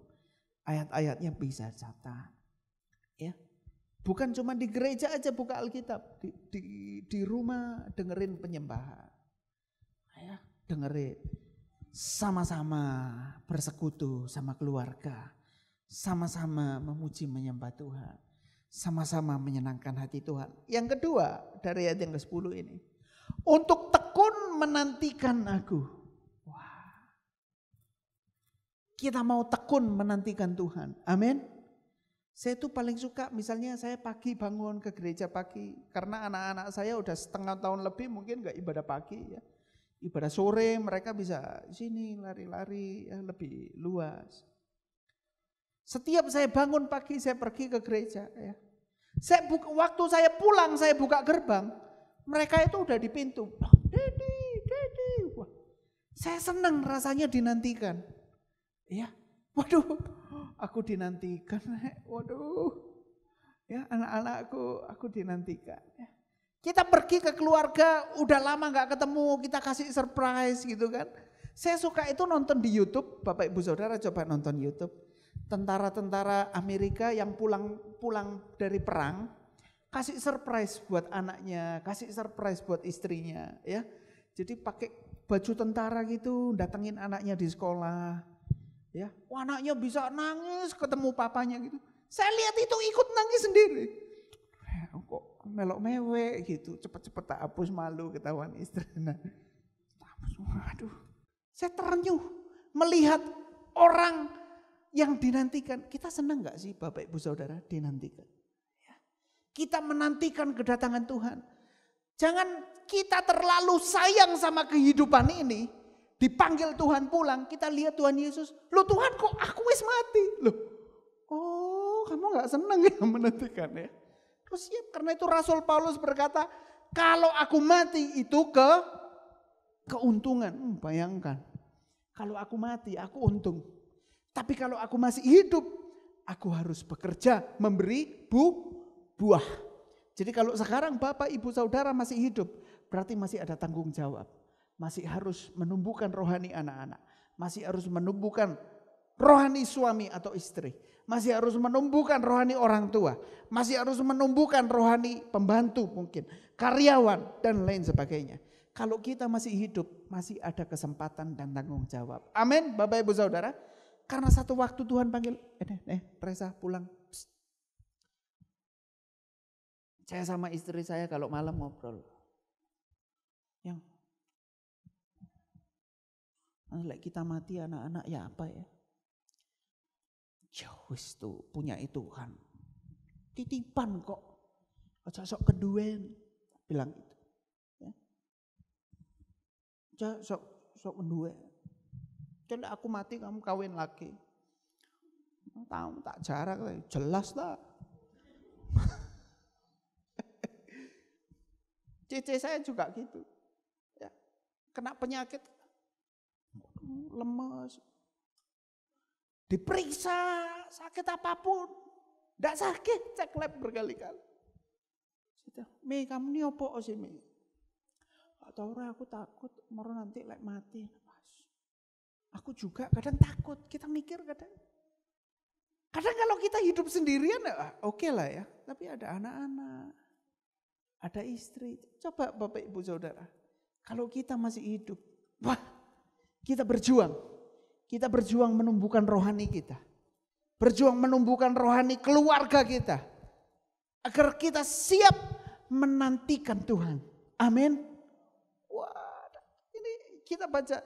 Ayat-ayatnya bisa catat. Ya. Bukan cuma di gereja aja buka Alkitab, di rumah dengerin penyembahan. Ya, dengerin. Sama-sama bersekutu sama keluarga. Sama-sama memuji menyembah Tuhan. Sama-sama menyenangkan hati Tuhan. Yang kedua dari ayat yang ke-10 ini. Untuk tekun menantikan aku. Wah. Kita mau tekun menantikan Tuhan. Amin. Saya tuh paling suka misalnya saya pagi bangun ke gereja pagi. Karena anak-anak saya udah setengah tahun lebih mungkin gak ibadah pagi ya. Ibadah sore mereka bisa sini lari-lari ya, lebih luas. Setiap saya bangun pagi saya pergi ke gereja ya. Waktu saya pulang saya buka gerbang. Mereka itu udah di pintu. Dedi. Wah, saya senang rasanya dinantikan. Ya, waduh. Aku dinantikan, waduh, Ya, anak-anakku, aku dinantikan. Ya. Kita pergi ke keluarga, udah lama gak ketemu, kita kasih surprise gitu kan. Saya suka itu nonton di YouTube, Bapak Ibu Saudara coba nonton YouTube. Tentara-tentara Amerika yang pulang dari perang, kasih surprise buat anaknya, kasih surprise buat istrinya. Ya. Jadi pakai baju tentara gitu, datengin anaknya di sekolah. Ya, anaknya bisa nangis ketemu papanya gitu. Saya lihat itu ikut nangis sendiri. Kok melok mewek gitu, cepet-cepet tak hapus malu ketahuan istri. Nah, waduh, saya terenyuh melihat orang yang dinantikan. Kita senang gak sih Bapak Ibu Saudara dinantikan? Ya. Kita menantikan kedatangan Tuhan. Jangan kita terlalu sayang sama kehidupan ini. Dipanggil Tuhan pulang, kita lihat Tuhan Yesus. Loh Tuhan kok aku wis mati? Loh, oh kamu gak senang ya menantikan ya? Terus ya, karena itu Rasul Paulus berkata, kalau aku mati itu keuntungan. Bayangkan, kalau aku mati aku untung. Tapi kalau aku masih hidup, aku harus bekerja memberi buah. Jadi kalau sekarang Bapak Ibu Saudara masih hidup, berarti masih ada tanggung jawab. Masih harus menumbuhkan rohani anak-anak. Masih harus menumbuhkan rohani suami atau istri. Masih harus menumbuhkan rohani orang tua. Masih harus menumbuhkan rohani pembantu mungkin. Karyawan dan lain sebagainya. Kalau kita masih hidup, masih ada kesempatan dan tanggung jawab. Amin Bapak Ibu Saudara. Karena satu waktu Tuhan panggil, Reza pulang. Psst. Saya sama istri saya kalau malam ngobrol. Yang kita mati anak-anak ya apa ya? Jauh tuh punya itu kan. Titipan kok. Aja sok keduen. Bilang itu. Ya. Aja sok keduen. Jadi aku mati kamu kawin lagi. Tahu tak jarak jelas lah. Cici saya juga gitu. Ya. Kena penyakit lemes, diperiksa sakit apapun, tidak sakit, cek lab berkali-kali. Mi kamu ini apa sih Mi? Atau aku takut mau nanti mati. Aku juga kadang takut, kita mikir kadang. Kadang kalau kita hidup sendirian oke lah ya, tapi ada anak-anak, ada istri. Coba Bapak Ibu Saudara, kalau kita masih hidup, wah. Kita berjuang menumbuhkan rohani kita. Berjuang menumbuhkan rohani keluarga kita. Agar kita siap menantikan Tuhan. Amin. Wah, ini kita baca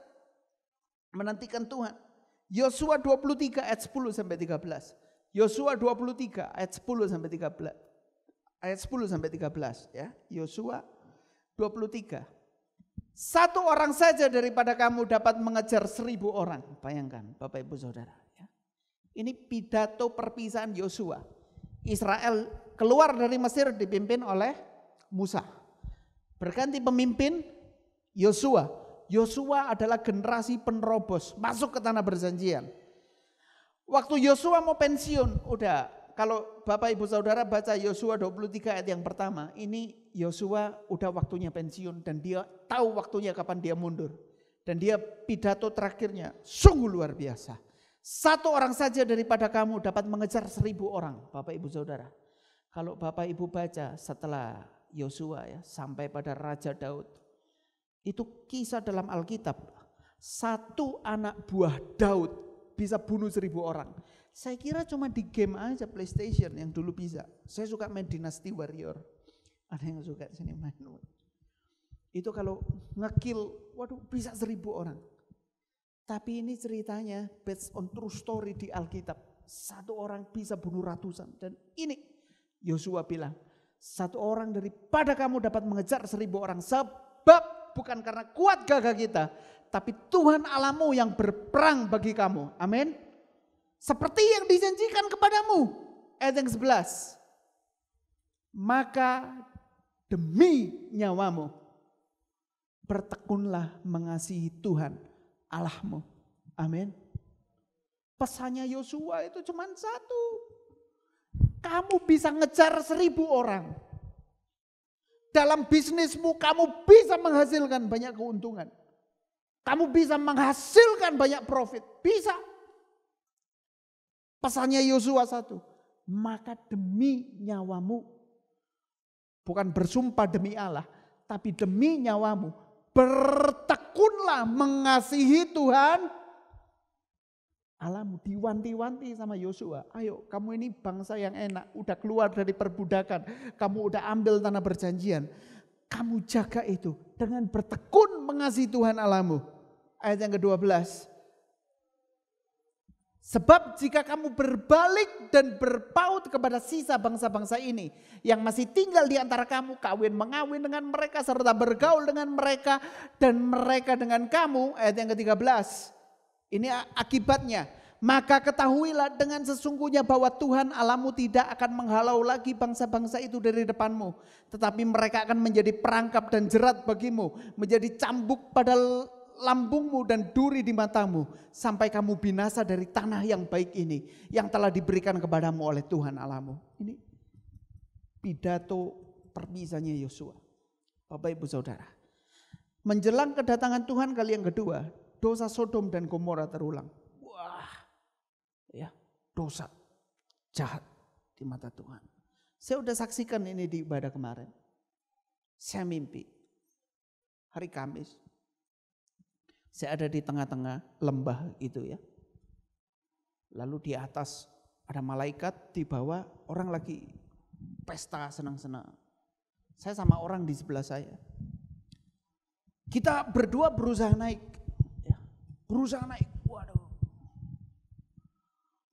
menantikan Tuhan. Yosua 23 ayat 10 sampai 13. Yosua 23 ayat 10 sampai 13. Ayat 10 sampai 13 ya. Yosua 23. Satu orang saja daripada kamu dapat mengejar 1000 orang. Bayangkan Bapak Ibu Saudara. Ya. Ini pidato perpisahan Yosua. Israel keluar dari Mesir dipimpin oleh Musa. Berganti pemimpin Yosua. Yosua adalah generasi penerobos masuk ke tanah perjanjian. Waktu Yosua mau pensiun, udah. Kalau Bapak Ibu Saudara baca Yosua 23 ayat yang pertama, ini Yosua udah waktunya pensiun dan dia tahu waktunya kapan dia mundur. Dan dia pidato terakhirnya sungguh luar biasa. Satu orang saja daripada kamu dapat mengejar 1000 orang, Bapak Ibu Saudara. Kalau Bapak Ibu baca setelah Yosua ya sampai pada Raja Daud, itu kisah dalam Alkitab. Satu anak buah Daud bisa bunuh 1000 orang. Saya kira cuma di game aja PlayStation yang dulu bisa. Saya suka main Dynasty Warrior. Ada yang suka sini main. Itu kalau ngekill, waduh bisa 1000 orang. Tapi ini ceritanya based on true story di Alkitab. Satu orang bisa bunuh ratusan. Dan ini Yosua bilang, satu orang daripada kamu dapat mengejar 1000 orang. Sebab bukan karena kuat gagah kita, tapi Tuhan Allahmu yang berperang bagi kamu. Amin. Seperti yang dijanjikan kepadamu. Ayat yang 11. Maka demi nyawamu bertekunlah mengasihi Tuhan Allahmu. Amin. Pesannya Yosua itu cuma satu. kamu bisa ngejar 1000 orang. Dalam bisnismu kamu bisa menghasilkan banyak keuntungan. Kamu bisa menghasilkan banyak profit. Bisa. Pesannya Yosua 1. Maka demi nyawamu. Bukan bersumpah demi Allah. Tapi demi nyawamu. Bertekunlah mengasihi Tuhan Allahmu. Diwanti-wanti sama Yosua. Ayo kamu ini bangsa yang enak. Udah keluar dari perbudakan. Kamu udah ambil tanah perjanjian. Kamu jaga itu. Dengan bertekun mengasihi Tuhan Allahmu. Ayat yang ke-12. Sebab jika kamu berbalik dan berpaut kepada sisa bangsa-bangsa ini. Yang masih tinggal di antara kamu. Kawin mengawin dengan mereka. Serta bergaul dengan mereka. Dan mereka dengan kamu. Ayat yang ke-13. Ini akibatnya. Maka ketahuilah dengan sesungguhnya bahwa Tuhan Allahmu tidak akan menghalau lagi bangsa-bangsa itu dari depanmu. Tetapi mereka akan menjadi perangkap dan jerat bagimu. Menjadi cambuk pada lambungmu dan duri di matamu. Sampai kamu binasa dari tanah yang baik ini. Yang telah diberikan kepadamu oleh Tuhan Allahmu. Ini pidato perpisahannya Yosua. Bapak Ibu Saudara. Menjelang kedatangan Tuhan kali yang kedua. Dosa Sodom dan Gomora terulang. Wah, ya dosa jahat di mata Tuhan. Saya udah saksikan ini di ibadah kemarin. Saya mimpi hari Kamis. Saya ada di tengah-tengah lembah itu ya. Lalu di atas ada malaikat, di bawah orang lagi pesta senang-senang. Saya sama orang di sebelah saya. Kita berdua berusaha naik. Berusaha naik, waduh.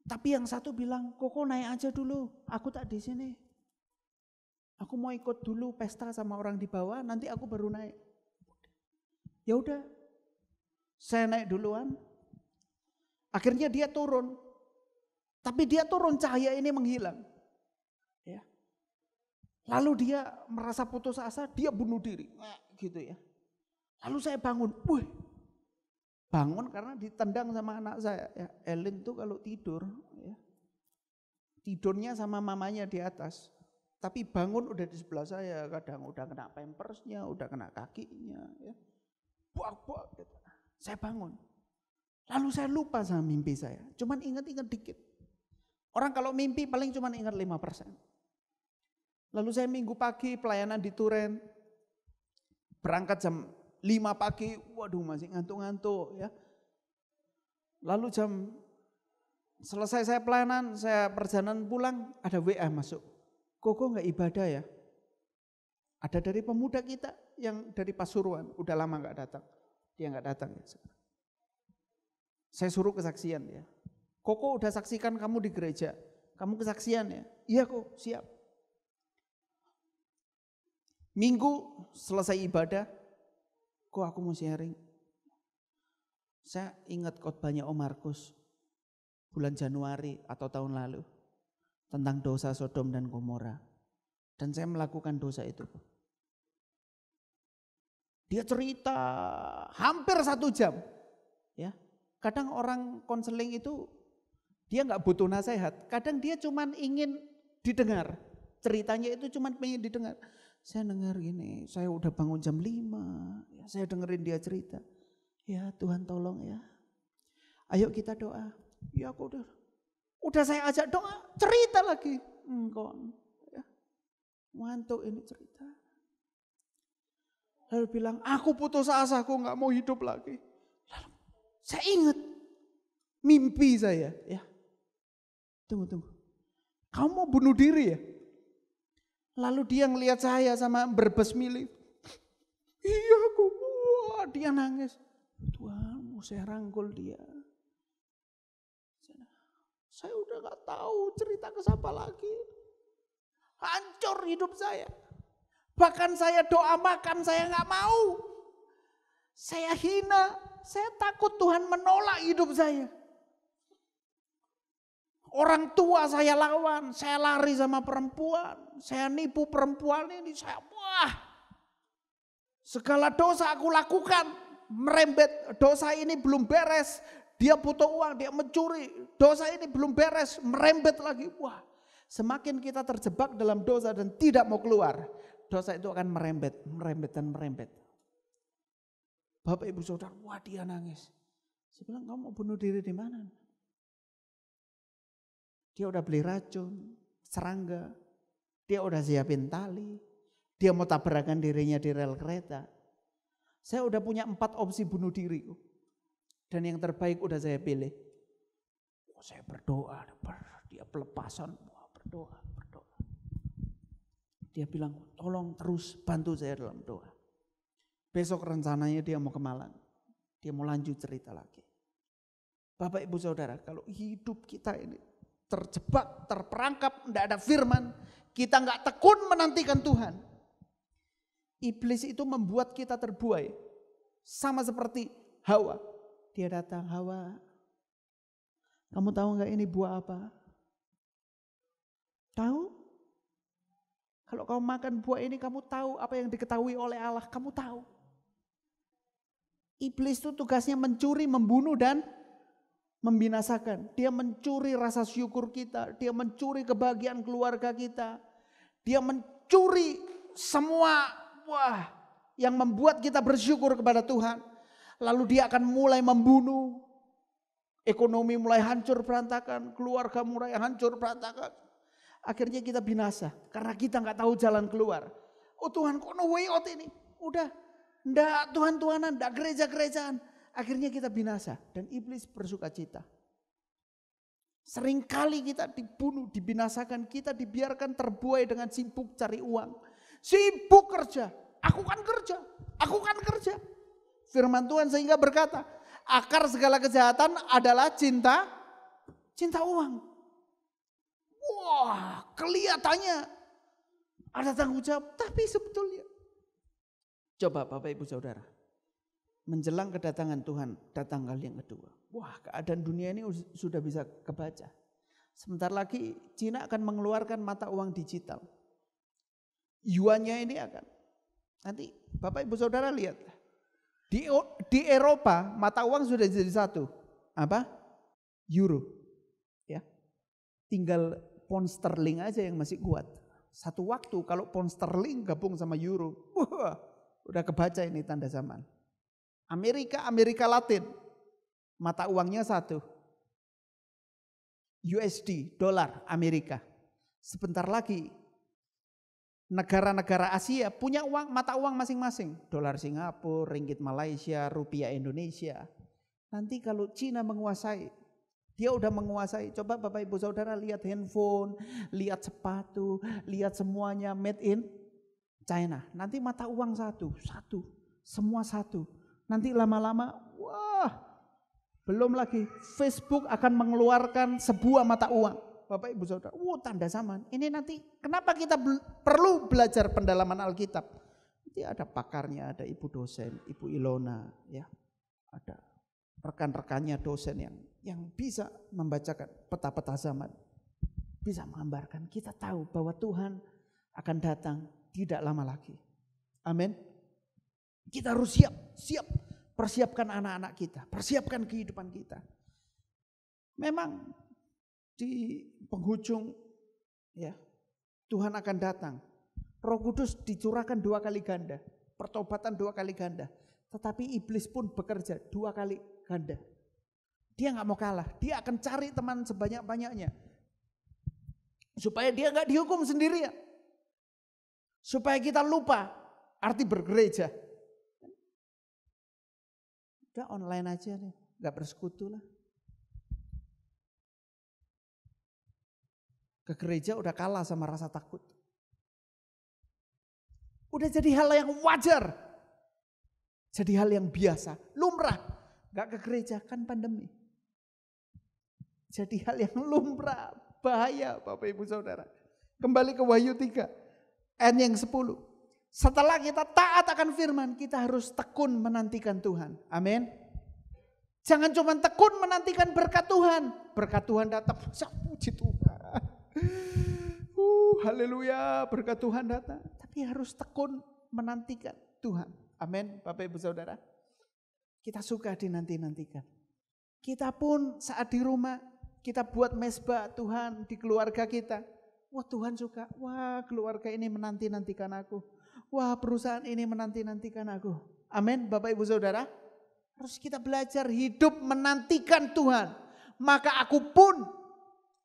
Tapi yang satu bilang, Koko naik aja dulu, aku tak di sini. Aku mau ikut dulu pesta sama orang di bawah, nanti aku baru naik. Ya udah, saya naik duluan. Akhirnya dia turun, tapi dia turun cahaya ini menghilang. Ya. Lalu dia merasa putus asa, dia bunuh diri, gitu ya. Lalu saya bangun, bangun karena ditendang sama anak saya. Ya, Elin tuh kalau tidur, ya, tidurnya sama mamanya di atas. Tapi bangun udah di sebelah saya, kadang udah kena pampersnya, udah kena kakinya. Ya. Buak-buak gitu. Saya bangun. Lalu saya lupa sama mimpi saya, cuman ingat-ingat dikit. Orang kalau mimpi paling cuman ingat 5%. Lalu saya minggu pagi pelayanan di Turen, berangkat jam 5 pagi, waduh masih ngantuk-ngantuk ya. Lalu selesai saya pelayanan, saya perjalanan pulang, ada WA masuk. Koko nggak ibadah ya? Ada dari pemuda kita yang dari Pasuruan, udah lama nggak datang. Dia nggak datang ya. Saya suruh kesaksian ya. Koko udah saksikan kamu di gereja, kamu kesaksian ya? Iya kok, siap. Minggu selesai ibadah, kok aku mau sharing. Saya ingat khotbahnya Om Markus bulan Januari atau tahun lalu tentang dosa Sodom dan Gomora. Dan saya melakukan dosa itu. Dia cerita hampir 1 jam. Ya, kadang orang konseling itu dia nggak butuh nasihat. Kadang dia cuman ingin didengar. Ceritanya itu cuman pengen didengar. Saya dengar gini, saya udah bangun jam 5, ya, saya dengerin dia cerita. Ya Tuhan tolong ya, ayo kita doa. Ya aku udah saya ajak doa, cerita lagi. Kon, ya, ngantuk ini cerita. Lalu bilang, aku putus asa, aku gak mau hidup lagi. Lalu saya ingat mimpi saya. Ya, tunggu. Kamu mau bunuh diri ya? Lalu dia ngelihat saya sama berbes milih. Iya aku, wah dia nangis. Tuhan mau saya rangkul dia. Saya udah gak tahu cerita ke siapa lagi. Hancur hidup saya. Bahkan saya doa makan saya gak mau. Saya hina, saya takut Tuhan menolak hidup saya. Orang tua saya lawan, saya lari sama perempuan, saya nipu perempuan ini, segala dosa aku lakukan, merembet, dosa ini belum beres, dia butuh uang, dia mencuri, dosa ini belum beres, merembet lagi, Semakin kita terjebak dalam dosa dan tidak mau keluar, dosa itu akan merembet, merembet dan merembet. Bapak ibu saudara, wah dia nangis. Saya bilang, kamu mau bunuh diri di mana? Dia udah beli racun, serangga, dia udah siapin tali, dia mau tabrakan dirinya di rel kereta. Saya udah punya 4 opsi bunuh diri. Dan yang terbaik udah saya pilih. Saya berdoa, dia pelepasan, berdoa. Dia bilang, tolong terus bantu saya dalam doa. Besok rencananya dia mau ke Malang. Dia mau lanjut cerita lagi. Bapak ibu saudara, kalau hidup kita ini terjebak, terperangkap, tidak ada firman, kita nggak tekun menantikan Tuhan. Iblis itu membuat kita terbuai. Sama seperti Hawa. Dia datang, Hawa, kamu tahu nggak ini buah apa? Tahu? Kalau kamu makan buah ini, kamu tahu apa yang diketahui oleh Allah, kamu tahu. Iblis itu tugasnya mencuri, membunuh, dan membinasakan. Dia mencuri rasa syukur kita, dia mencuri kebahagiaan keluarga kita, dia mencuri semua yang membuat kita bersyukur kepada Tuhan. Lalu dia akan mulai membunuh, ekonomi mulai hancur berantakan, keluarga mulai hancur berantakan. Akhirnya kita binasa karena kita nggak tahu jalan keluar. Oh Tuhan, kok no way out ini? Udah, ndak Tuhan-Tuhanan, ndak gereja-gerejaan. Akhirnya kita binasa dan iblis bersuka cita. Seringkali kita dibunuh, dibinasakan, kita dibiarkan terbuai dengan sibuk cari uang. Sibuk kerja, aku kan kerja. Firman Tuhan sehingga berkata, akar segala kejahatan adalah cinta uang. Wah, kelihatannya ada tanggung jawab, tapi sebetulnya. Coba Bapak Ibu Saudara, menjelang kedatangan Tuhan, datang kali yang kedua. Wah, keadaan dunia ini sudah bisa kebaca. Sebentar lagi Cina akan mengeluarkan mata uang digital. Yuannya ini akan. Nanti Bapak Ibu Saudara lihat. Di Eropa mata uang sudah jadi satu. Apa? Euro. Ya. Tinggal pound sterling aja yang masih kuat. Satu waktu kalau pound sterling gabung sama euro, udah kebaca ini tanda zaman. Amerika Latin, mata uangnya satu. USD, dolar Amerika. Sebentar lagi negara-negara Asia punya mata uang masing-masing. Dolar Singapura, ringgit Malaysia, rupiah Indonesia. Nanti kalau Cina menguasai, dia udah menguasai. Coba Bapak Ibu Saudara lihat handphone, lihat sepatu, lihat semuanya made in China. Nanti mata uang satu, semua satu. Nanti lama-lama, wah, belum lagi Facebook akan mengeluarkan sebuah mata uang. Bapak Ibu Saudara, tanda zaman. Ini nanti kenapa kita perlu belajar pendalaman Alkitab? Nanti ada pakarnya, ada ibu dosen, Ibu Ilona, ya, ada rekan-rekannya dosen yang bisa membacakan peta-peta zaman, bisa menggambarkan. Kita tahu bahwa Tuhan akan datang tidak lama lagi. Amin. Kita harus siap, persiapkan anak-anak kita, persiapkan kehidupan kita. Memang di penghujung ya Tuhan akan datang. Roh Kudus dicurahkan 2 kali ganda, pertobatan 2 kali ganda. Tetapi iblis pun bekerja 2 kali ganda. Dia nggak mau kalah, dia akan cari teman sebanyak-banyaknya supaya dia nggak dihukum sendirian, supaya kita lupa arti bergereja. Udah online aja nih, nggak bersekutu lah. Ke gereja udah kalah sama rasa takut. Udah jadi hal yang wajar. Jadi hal yang biasa, lumrah. Gak ke gereja, kan pandemi. Jadi hal yang lumrah, bahaya Bapak Ibu Saudara. Kembali ke Wahyu 3, ayat yang 10. Setelah kita taat akan firman, kita harus tekun menantikan Tuhan. Amin. Jangan cuma tekun menantikan berkat Tuhan. Berkat Tuhan datang, puji Tuhan. Haleluya, berkat Tuhan datang. Tapi harus tekun menantikan Tuhan. Amin, Bapak Ibu Saudara. Kita suka dinanti-nantikan. Kita pun saat di rumah, kita buat mezbah Tuhan di keluarga kita. Wah Tuhan suka, wah keluarga ini menanti-nantikan aku. Wah perusahaan ini menanti-nantikan aku. Amin Bapak Ibu Saudara. Harus kita belajar hidup menantikan Tuhan. Maka aku pun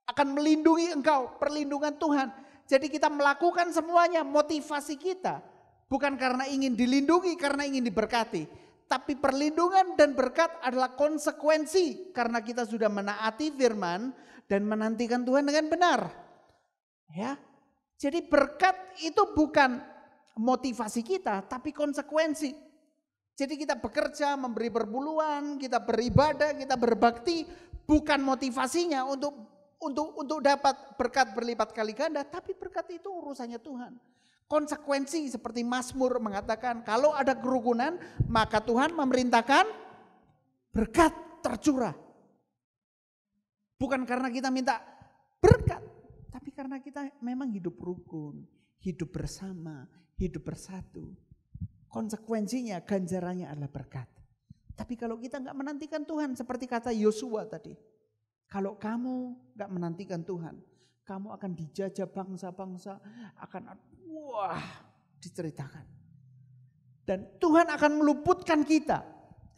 akan melindungi engkau, perlindungan Tuhan. Jadi kita melakukan semuanya, motivasi kita. Bukan karena ingin dilindungi, karena ingin diberkati. Tapi perlindungan dan berkat adalah konsekuensi. Karena kita sudah menaati firman dan menantikan Tuhan dengan benar. Ya, jadi berkat itu bukan motivasi kita, tapi konsekuensi. Jadi kita bekerja, memberi perpuluhan, kita beribadah, kita berbakti, bukan motivasinya untuk dapat berkat berlipat kali ganda, tapi berkat itu urusannya Tuhan. Konsekuensi seperti Mazmur mengatakan, kalau ada kerukunan, maka Tuhan memerintahkan berkat tercurah. Bukan karena kita minta berkat, tapi karena kita memang hidup rukun, hidup bersama, hidup bersatu. Konsekuensinya, ganjarannya adalah berkat. Tapi kalau kita nggak menantikan Tuhan, seperti kata Yosua tadi, kalau kamu nggak menantikan Tuhan, kamu akan dijajah bangsa-bangsa, akan diceritakan. Dan Tuhan akan meluputkan kita.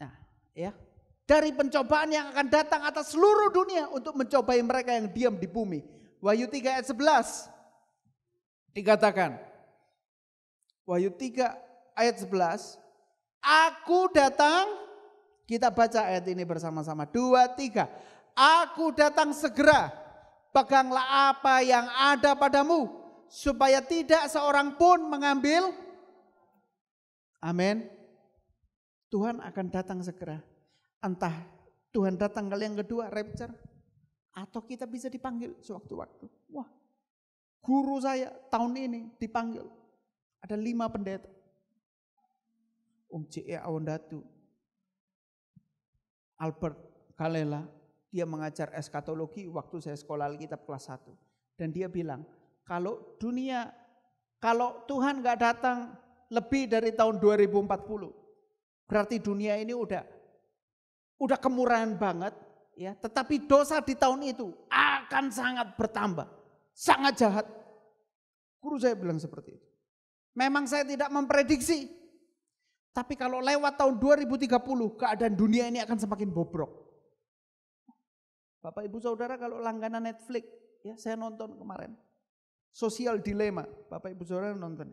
Nah, ya, dari pencobaan yang akan datang atas seluruh dunia untuk mencobai mereka yang diam di bumi. Wahyu 3 ayat 11 dikatakan, Wahyu 3 ayat 11, aku datang, kita baca ayat ini bersama-sama, 2, 3. Aku datang segera, peganglah apa yang ada padamu, supaya tidak seorang pun mengambil. Amin. Tuhan akan datang segera. Entah Tuhan datang kali yang kedua, rapture, atau kita bisa dipanggil sewaktu-waktu. Wah, guru saya tahun ini dipanggil. Ada 5 pendeta. C.E. Awandatu, Albert Kalela, dia mengajar eskatologi waktu saya sekolah Alkitab kelas 1. Dan dia bilang, kalau Tuhan gak datang lebih dari tahun 2040, berarti dunia ini udah kemurahan banget. Ya, tetapi dosa di tahun itu akan sangat bertambah, sangat jahat. Guru saya bilang seperti itu. Memang saya tidak memprediksi, tapi kalau lewat tahun 2030 keadaan dunia ini akan semakin bobrok. Bapak Ibu Saudara kalau langganan Netflix, ya saya nonton kemarin, Social Dilemma, Bapak Ibu Saudara nonton.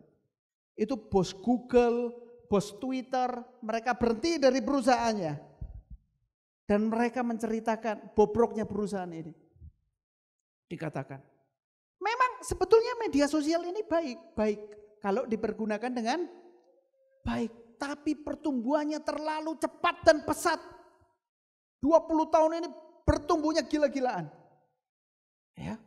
Itu bos Google, bos Twitter, mereka berhenti dari perusahaannya. Dan mereka menceritakan bobroknya perusahaan ini. Dikatakan, memang sebetulnya media sosial ini baik kalau dipergunakan dengan baik. Tapi pertumbuhannya terlalu cepat dan pesat. 20 tahun ini bertumbuhnya gila-gilaan. Ya.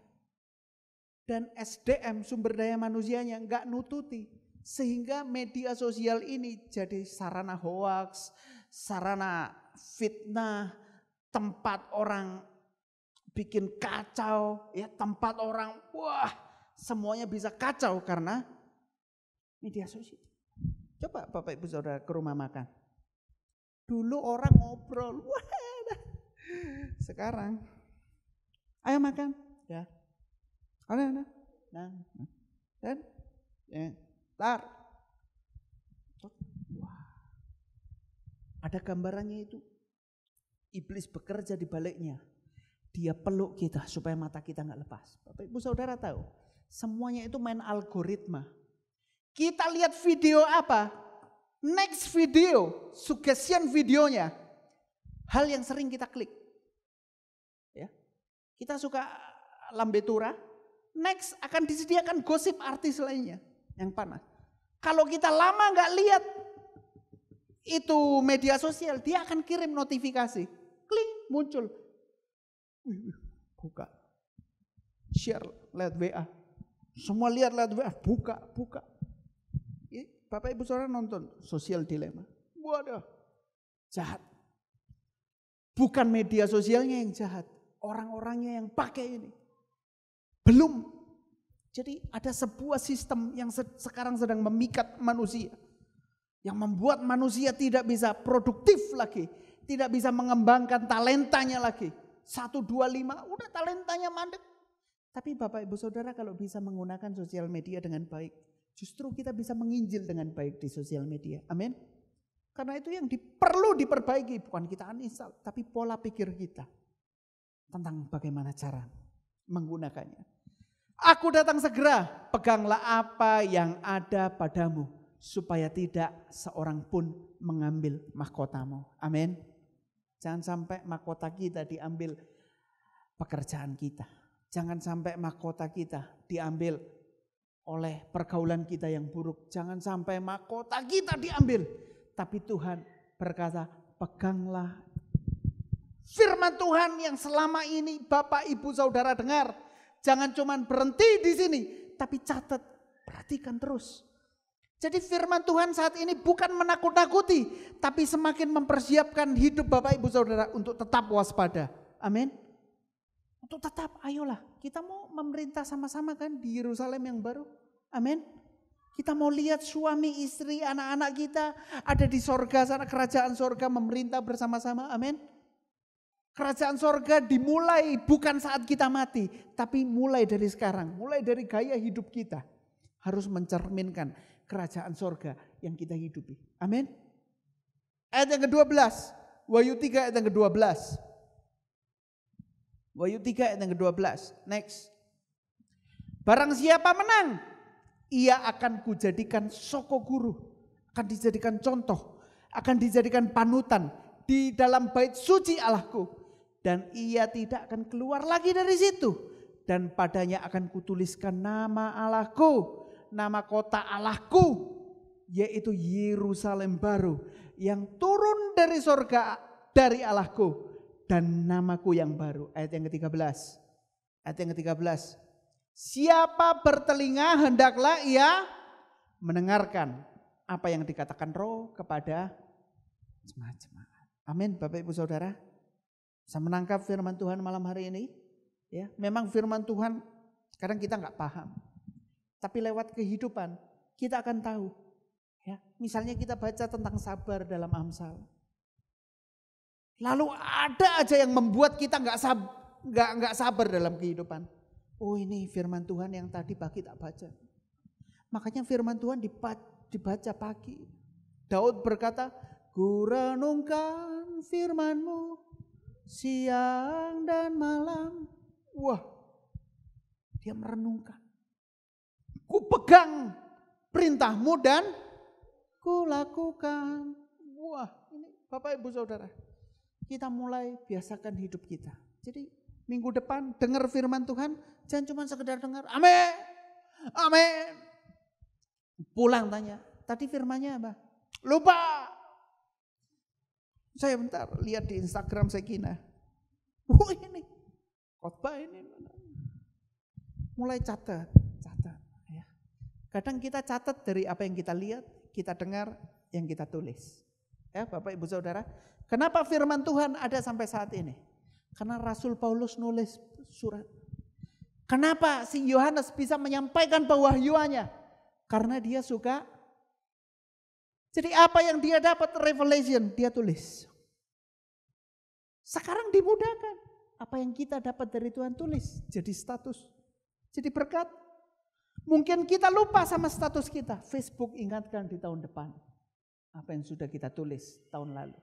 Dan SDM, sumber daya manusianya nggak nututi. Sehingga media sosial ini jadi sarana hoaks, sarana fitnah, tempat orang bikin kacau, ya tempat orang semuanya bisa kacau karena media sosial. Coba Bapak Ibu Saudara ke rumah makan. Dulu orang ngobrol, sekarang ayo makan, ya. Ada. Nah. Dan tar. Ada gambarannya itu. Iblis bekerja di baliknya. Dia peluk kita supaya mata kita gak lepas. Bapak Ibu Saudara tahu, semuanya itu main algoritma. Kita lihat video apa, next video, suggestion videonya, hal yang sering kita klik. Ya, kita suka lambe tura, next akan disediakan gosip artis lainnya yang panas. Kalau kita lama gak lihat itu media sosial, dia akan kirim notifikasi. Klik, muncul. Buka. Share, lihat WA. Semua lihat WA, buka. Bapak Ibu Saudara nonton Social Dilemma. Waduh, jahat. Bukan media sosialnya yang jahat, orang-orangnya yang pakai ini. Belum. Jadi ada sebuah sistem yang sekarang sedang memikat manusia. Yang membuat manusia tidak bisa produktif lagi. Tidak bisa mengembangkan talentanya lagi. 1, 2, 5, udah talentanya mandek. Tapi Bapak Ibu Saudara kalau bisa menggunakan sosial media dengan baik, justru kita bisa menginjil dengan baik di sosial media. Amin. Karena itu yang perlu diperbaiki, bukan kita uninstall, tapi pola pikir kita tentang bagaimana cara menggunakannya. Aku datang segera, peganglah apa yang ada padamu, supaya tidak seorang pun mengambil mahkotamu. Amin. Jangan sampai mahkota kita diambil pekerjaan kita. Jangan sampai mahkota kita diambil oleh pergaulan kita yang buruk. Jangan sampai mahkota kita diambil. Tapi Tuhan berkata, peganglah firman Tuhan yang selama ini Bapak Ibu Saudara dengar. Jangan cuma berhenti di sini, tapi catat, perhatikan terus. Jadi firman Tuhan saat ini bukan menakut-nakuti, tapi semakin mempersiapkan hidup Bapak Ibu Saudara untuk tetap waspada. Amin. Untuk tetap, ayolah, kita mau memerintah sama-sama kan di Yerusalem yang baru. Amin. Kita mau lihat suami, istri, anak-anak kita ada di sorga sana, kerajaan sorga memerintah bersama-sama. Amin. Kerajaan sorga dimulai bukan saat kita mati, tapi mulai dari sekarang, mulai dari gaya hidup kita. Harus mencerminkan kerajaan sorga yang kita hidupi. Amin. Ayat yang ke-12, Wahyu 3 ayat yang ke-12. Wahyu 3 ayat yang ke-12. Next. Barang siapa menang, ia akan kujadikan soko guru, akan dijadikan contoh, akan dijadikan panutan di dalam bait suci Allahku, dan ia tidak akan keluar lagi dari situ, dan padanya akan kutuliskan nama Allahku, nama kota Allahku, yaitu Yerusalem baru yang turun dari sorga dari Allahku, dan namaku yang baru. Ayat yang ke-13. Ayat yang ke-13. Siapa bertelinga hendaklah ia mendengarkan apa yang dikatakan Roh kepada jemaat-jemaat. Amin Bapak Ibu Saudara. Bisa menangkap firman Tuhan malam hari ini? Ya, memang firman Tuhan kadang kita nggak paham. Tapi lewat kehidupan kita akan tahu. Ya, misalnya kita baca tentang sabar dalam Amsal. Lalu ada aja yang membuat kita nggak sabar dalam kehidupan. Oh ini firman Tuhan yang tadi pagi tak baca. Makanya firman Tuhan dibaca pagi. Daud berkata, ku renungkan firman-Mu siang dan malam. Wah, dia merenungkan. Ku pegang perintah-Mu dan ku lakukan. Wah, ini Bapak Ibu Saudara. Kita mulai biasakan hidup kita. Jadi minggu depan dengar firman Tuhan, jangan cuma sekedar dengar, amin, amin. Pulang tanya, tadi firmannya apa? Lupa. Saya bentar lihat di Instagram Sekina. Oh ini, khotbah ini. Mulai catat. Ya. Kadang kita catat dari apa yang kita lihat, kita dengar, yang kita tulis. Ya Bapak Ibu Saudara. Kenapa firman Tuhan ada sampai saat ini? Karena Rasul Paulus nulis surat. Kenapa si Yohanes bisa menyampaikan pewahyuannya? Karena dia suka. Jadi apa yang dia dapat revelation, dia tulis. Sekarang dimudahkan. Apa yang kita dapat dari Tuhan tulis. Jadi status. Jadi berkat. Mungkin kita lupa sama status kita. Facebook ingatkan di tahun depan. Apa yang sudah kita tulis tahun lalu.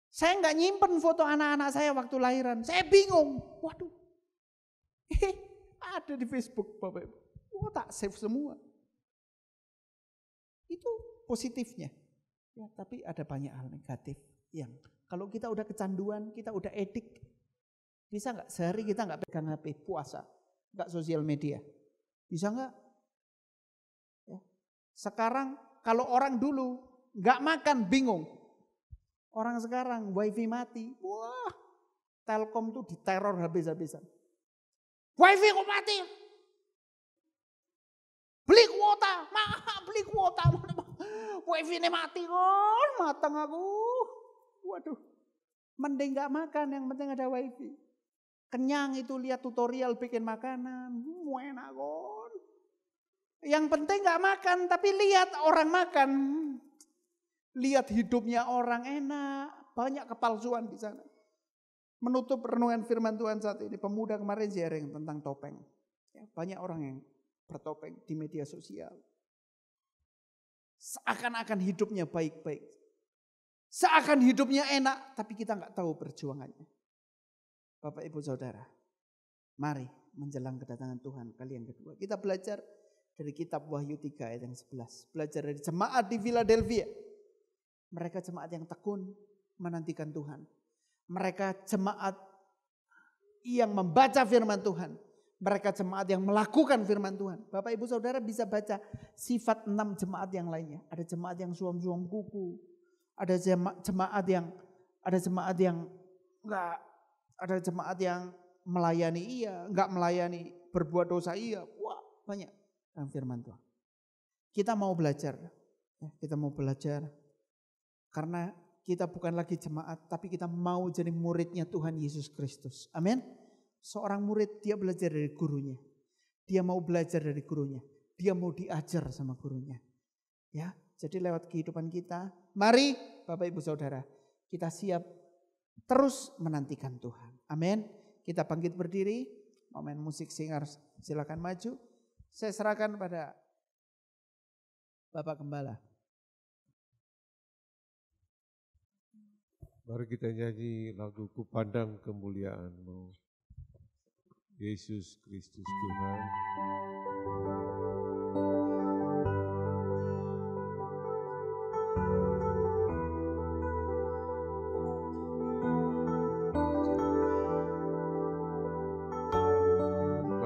Saya nggak nyimpen foto anak-anak saya waktu lahiran. Saya bingung. Waduh. Ada di Facebook Bapak Ibu. Oh tak save semua. Itu positifnya. Ya, tapi ada banyak hal negatif. Yang kalau kita udah kecanduan, kita udah edik. Bisa nggak sehari kita nggak pegang HP, puasa. Nggak sosial media. Bisa nggak? Ya. Sekarang kalau orang dulu nggak makan bingung. Orang sekarang wifi mati, wah Telkom tuh diteror habis-habisan. Wifi kok mati? Beli kuota, wifi ini mati kan, matang aku. Waduh, mending gak makan, yang penting ada wifi. Kenyang itu lihat tutorial bikin makanan, enak kan. Yang penting gak makan, tapi lihat orang makan. Lihat hidupnya orang enak, banyak kepalsuan di sana. Menutup renungan firman Tuhan saat ini, pemuda kemarin sharing tentang topeng. Ya, banyak orang yang bertopeng di media sosial. Seakan-akan hidupnya baik-baik. Seakan hidupnya enak, tapi kita nggak tahu perjuangannya. Bapak Ibu Saudara, mari menjelang kedatangan Tuhan kali yang kedua. Kita belajar dari kitab Wahyu 3 ayat yang 11. Belajar dari jemaat di Philadelphia. Mereka jemaat yang tekun menantikan Tuhan. Mereka jemaat yang membaca firman Tuhan. Mereka jemaat yang melakukan firman Tuhan. Bapak Ibu Saudara bisa baca sifat 6 jemaat yang lainnya. Ada jemaat yang suam-suam kuku. Ada jemaat yang enggak, ada jemaat yang melayani iya, enggak melayani, berbuat dosa iya. Wah, banyak dalam firman Tuhan. Kita mau belajar. Kita mau belajar karena kita bukan lagi jemaat, tapi kita mau jadi muridnya Tuhan Yesus Kristus. Amin. Seorang murid dia belajar dari gurunya. Dia mau belajar dari gurunya. Dia mau diajar sama gurunya. Ya, jadi lewat kehidupan kita, mari Bapak Ibu Saudara, kita siap terus menantikan Tuhan. Amin. Kita bangkit berdiri, momen musik singer silakan maju. Saya serahkan pada Bapak Gembala. Mari kita nyanyi lagu Ku Pandang Kemuliaan-Mu. Yesus Kristus Tuhan.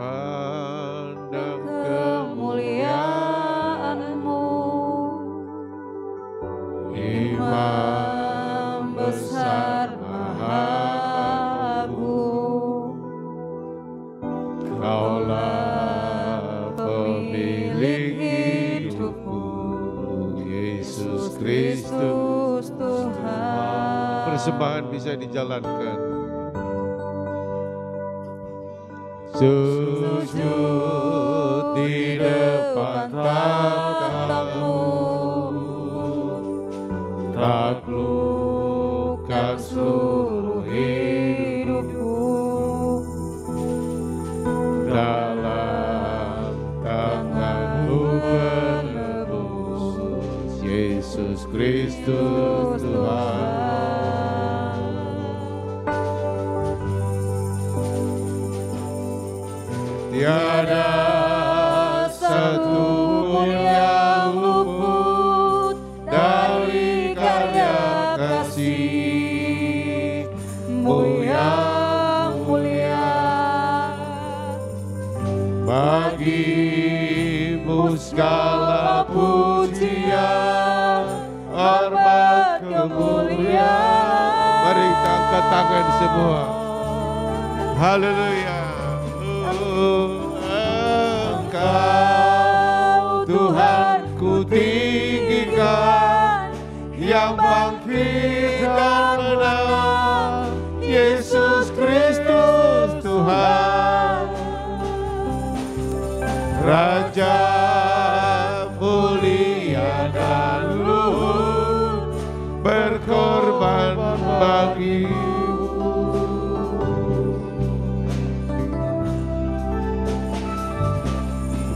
Pandang kemuliaan-Mu, Imam besar maha agung. Kaulah pemilik hidupku, Yesus Kristus Tuhan. Persembahan bisa dijalankan. Sujud di depan takhta-Mu, taklukkan seluruh hidupku dalam tangan-Mu menebus, Yesus Kristus Tuhan. Tiada satu pun yang luput dari karya kasih-Mu yang mulia. Bagi-Mu segala pujian, hormat, kemuliaan. Mari kita angkat tangan semua. Haleluya. Engkau Tuhan ku tinggikan, yang bangkit dan menang, Yesus Kristus Tuhan. Raja mulia dan luhur, berkorban bagi-Mu.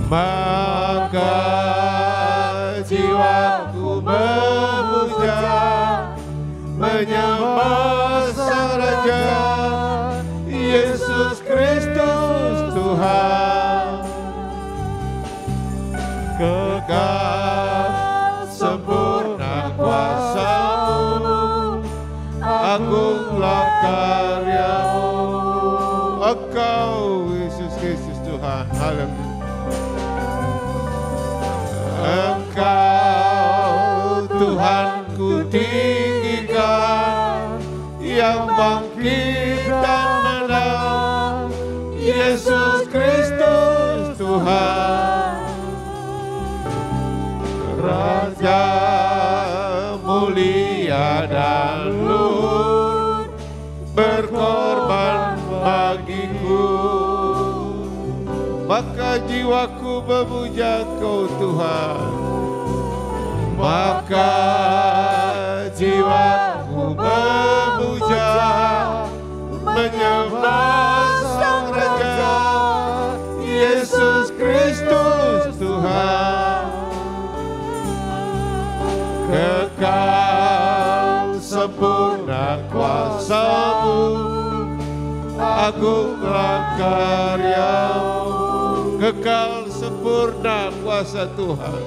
Maka jiwaku memuja, menyembah Sang Raja, Yesus Kristus Tuhan. Kekal sempurna kuasa-Mu, agunglah karya-Mu. Engkau Yesus Kristus Tuhan. Haleluya. Engkau Tuhan ku tinggikan, yang bangkit dan menang, Yesus Kristus Tuhan. Raja mulia dan luhur, berkorban bagiku. Maka jiwaku memuja Kau Tuhan. Maka jiwaku memuja, menyembah Sang Raja, Yesus Kristus Tuhan. Kekal sempurna kuasa-Mu, agunglah karya-Mu. Kekal sempurna kuasa Tuhan.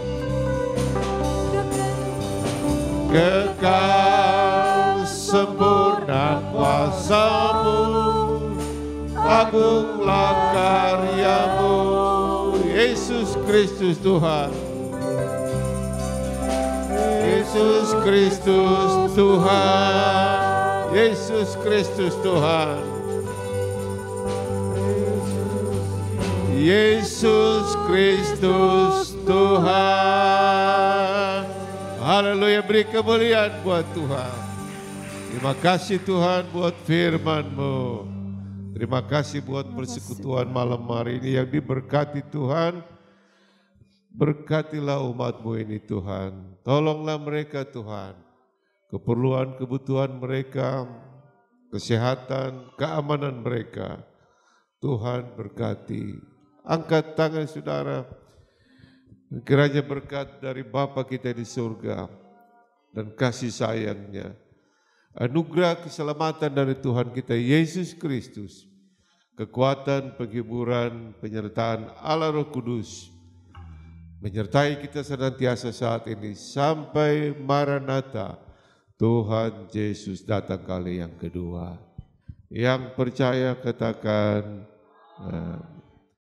Kekal sempurna kuasa-Mu, agunglah karya-Mu. Yesus Kristus Tuhan. Yesus Kristus Tuhan. Yesus Kristus Tuhan. Yesus Kristus Tuhan. Haleluya, beri kemuliaan buat Tuhan. Terima kasih Tuhan buat firman-Mu. Terima kasih buat persekutuan malam hari ini yang diberkati Tuhan. Berkatilah umat-Mu ini Tuhan. Tolonglah mereka Tuhan. Keperluan, kebutuhan mereka, kesehatan, keamanan mereka. Tuhan berkati. Angkat tangan saudara. Kiranya berkat dari Bapa kita di surga dan kasih sayangnya. Anugerah keselamatan dari Tuhan kita Yesus Kristus. Kekuatan, penghiburan, penyertaan Allah Roh Kudus menyertai kita senantiasa saat ini sampai Maranatha, Tuhan Yesus datang kali yang kedua. Yang percaya katakan amin.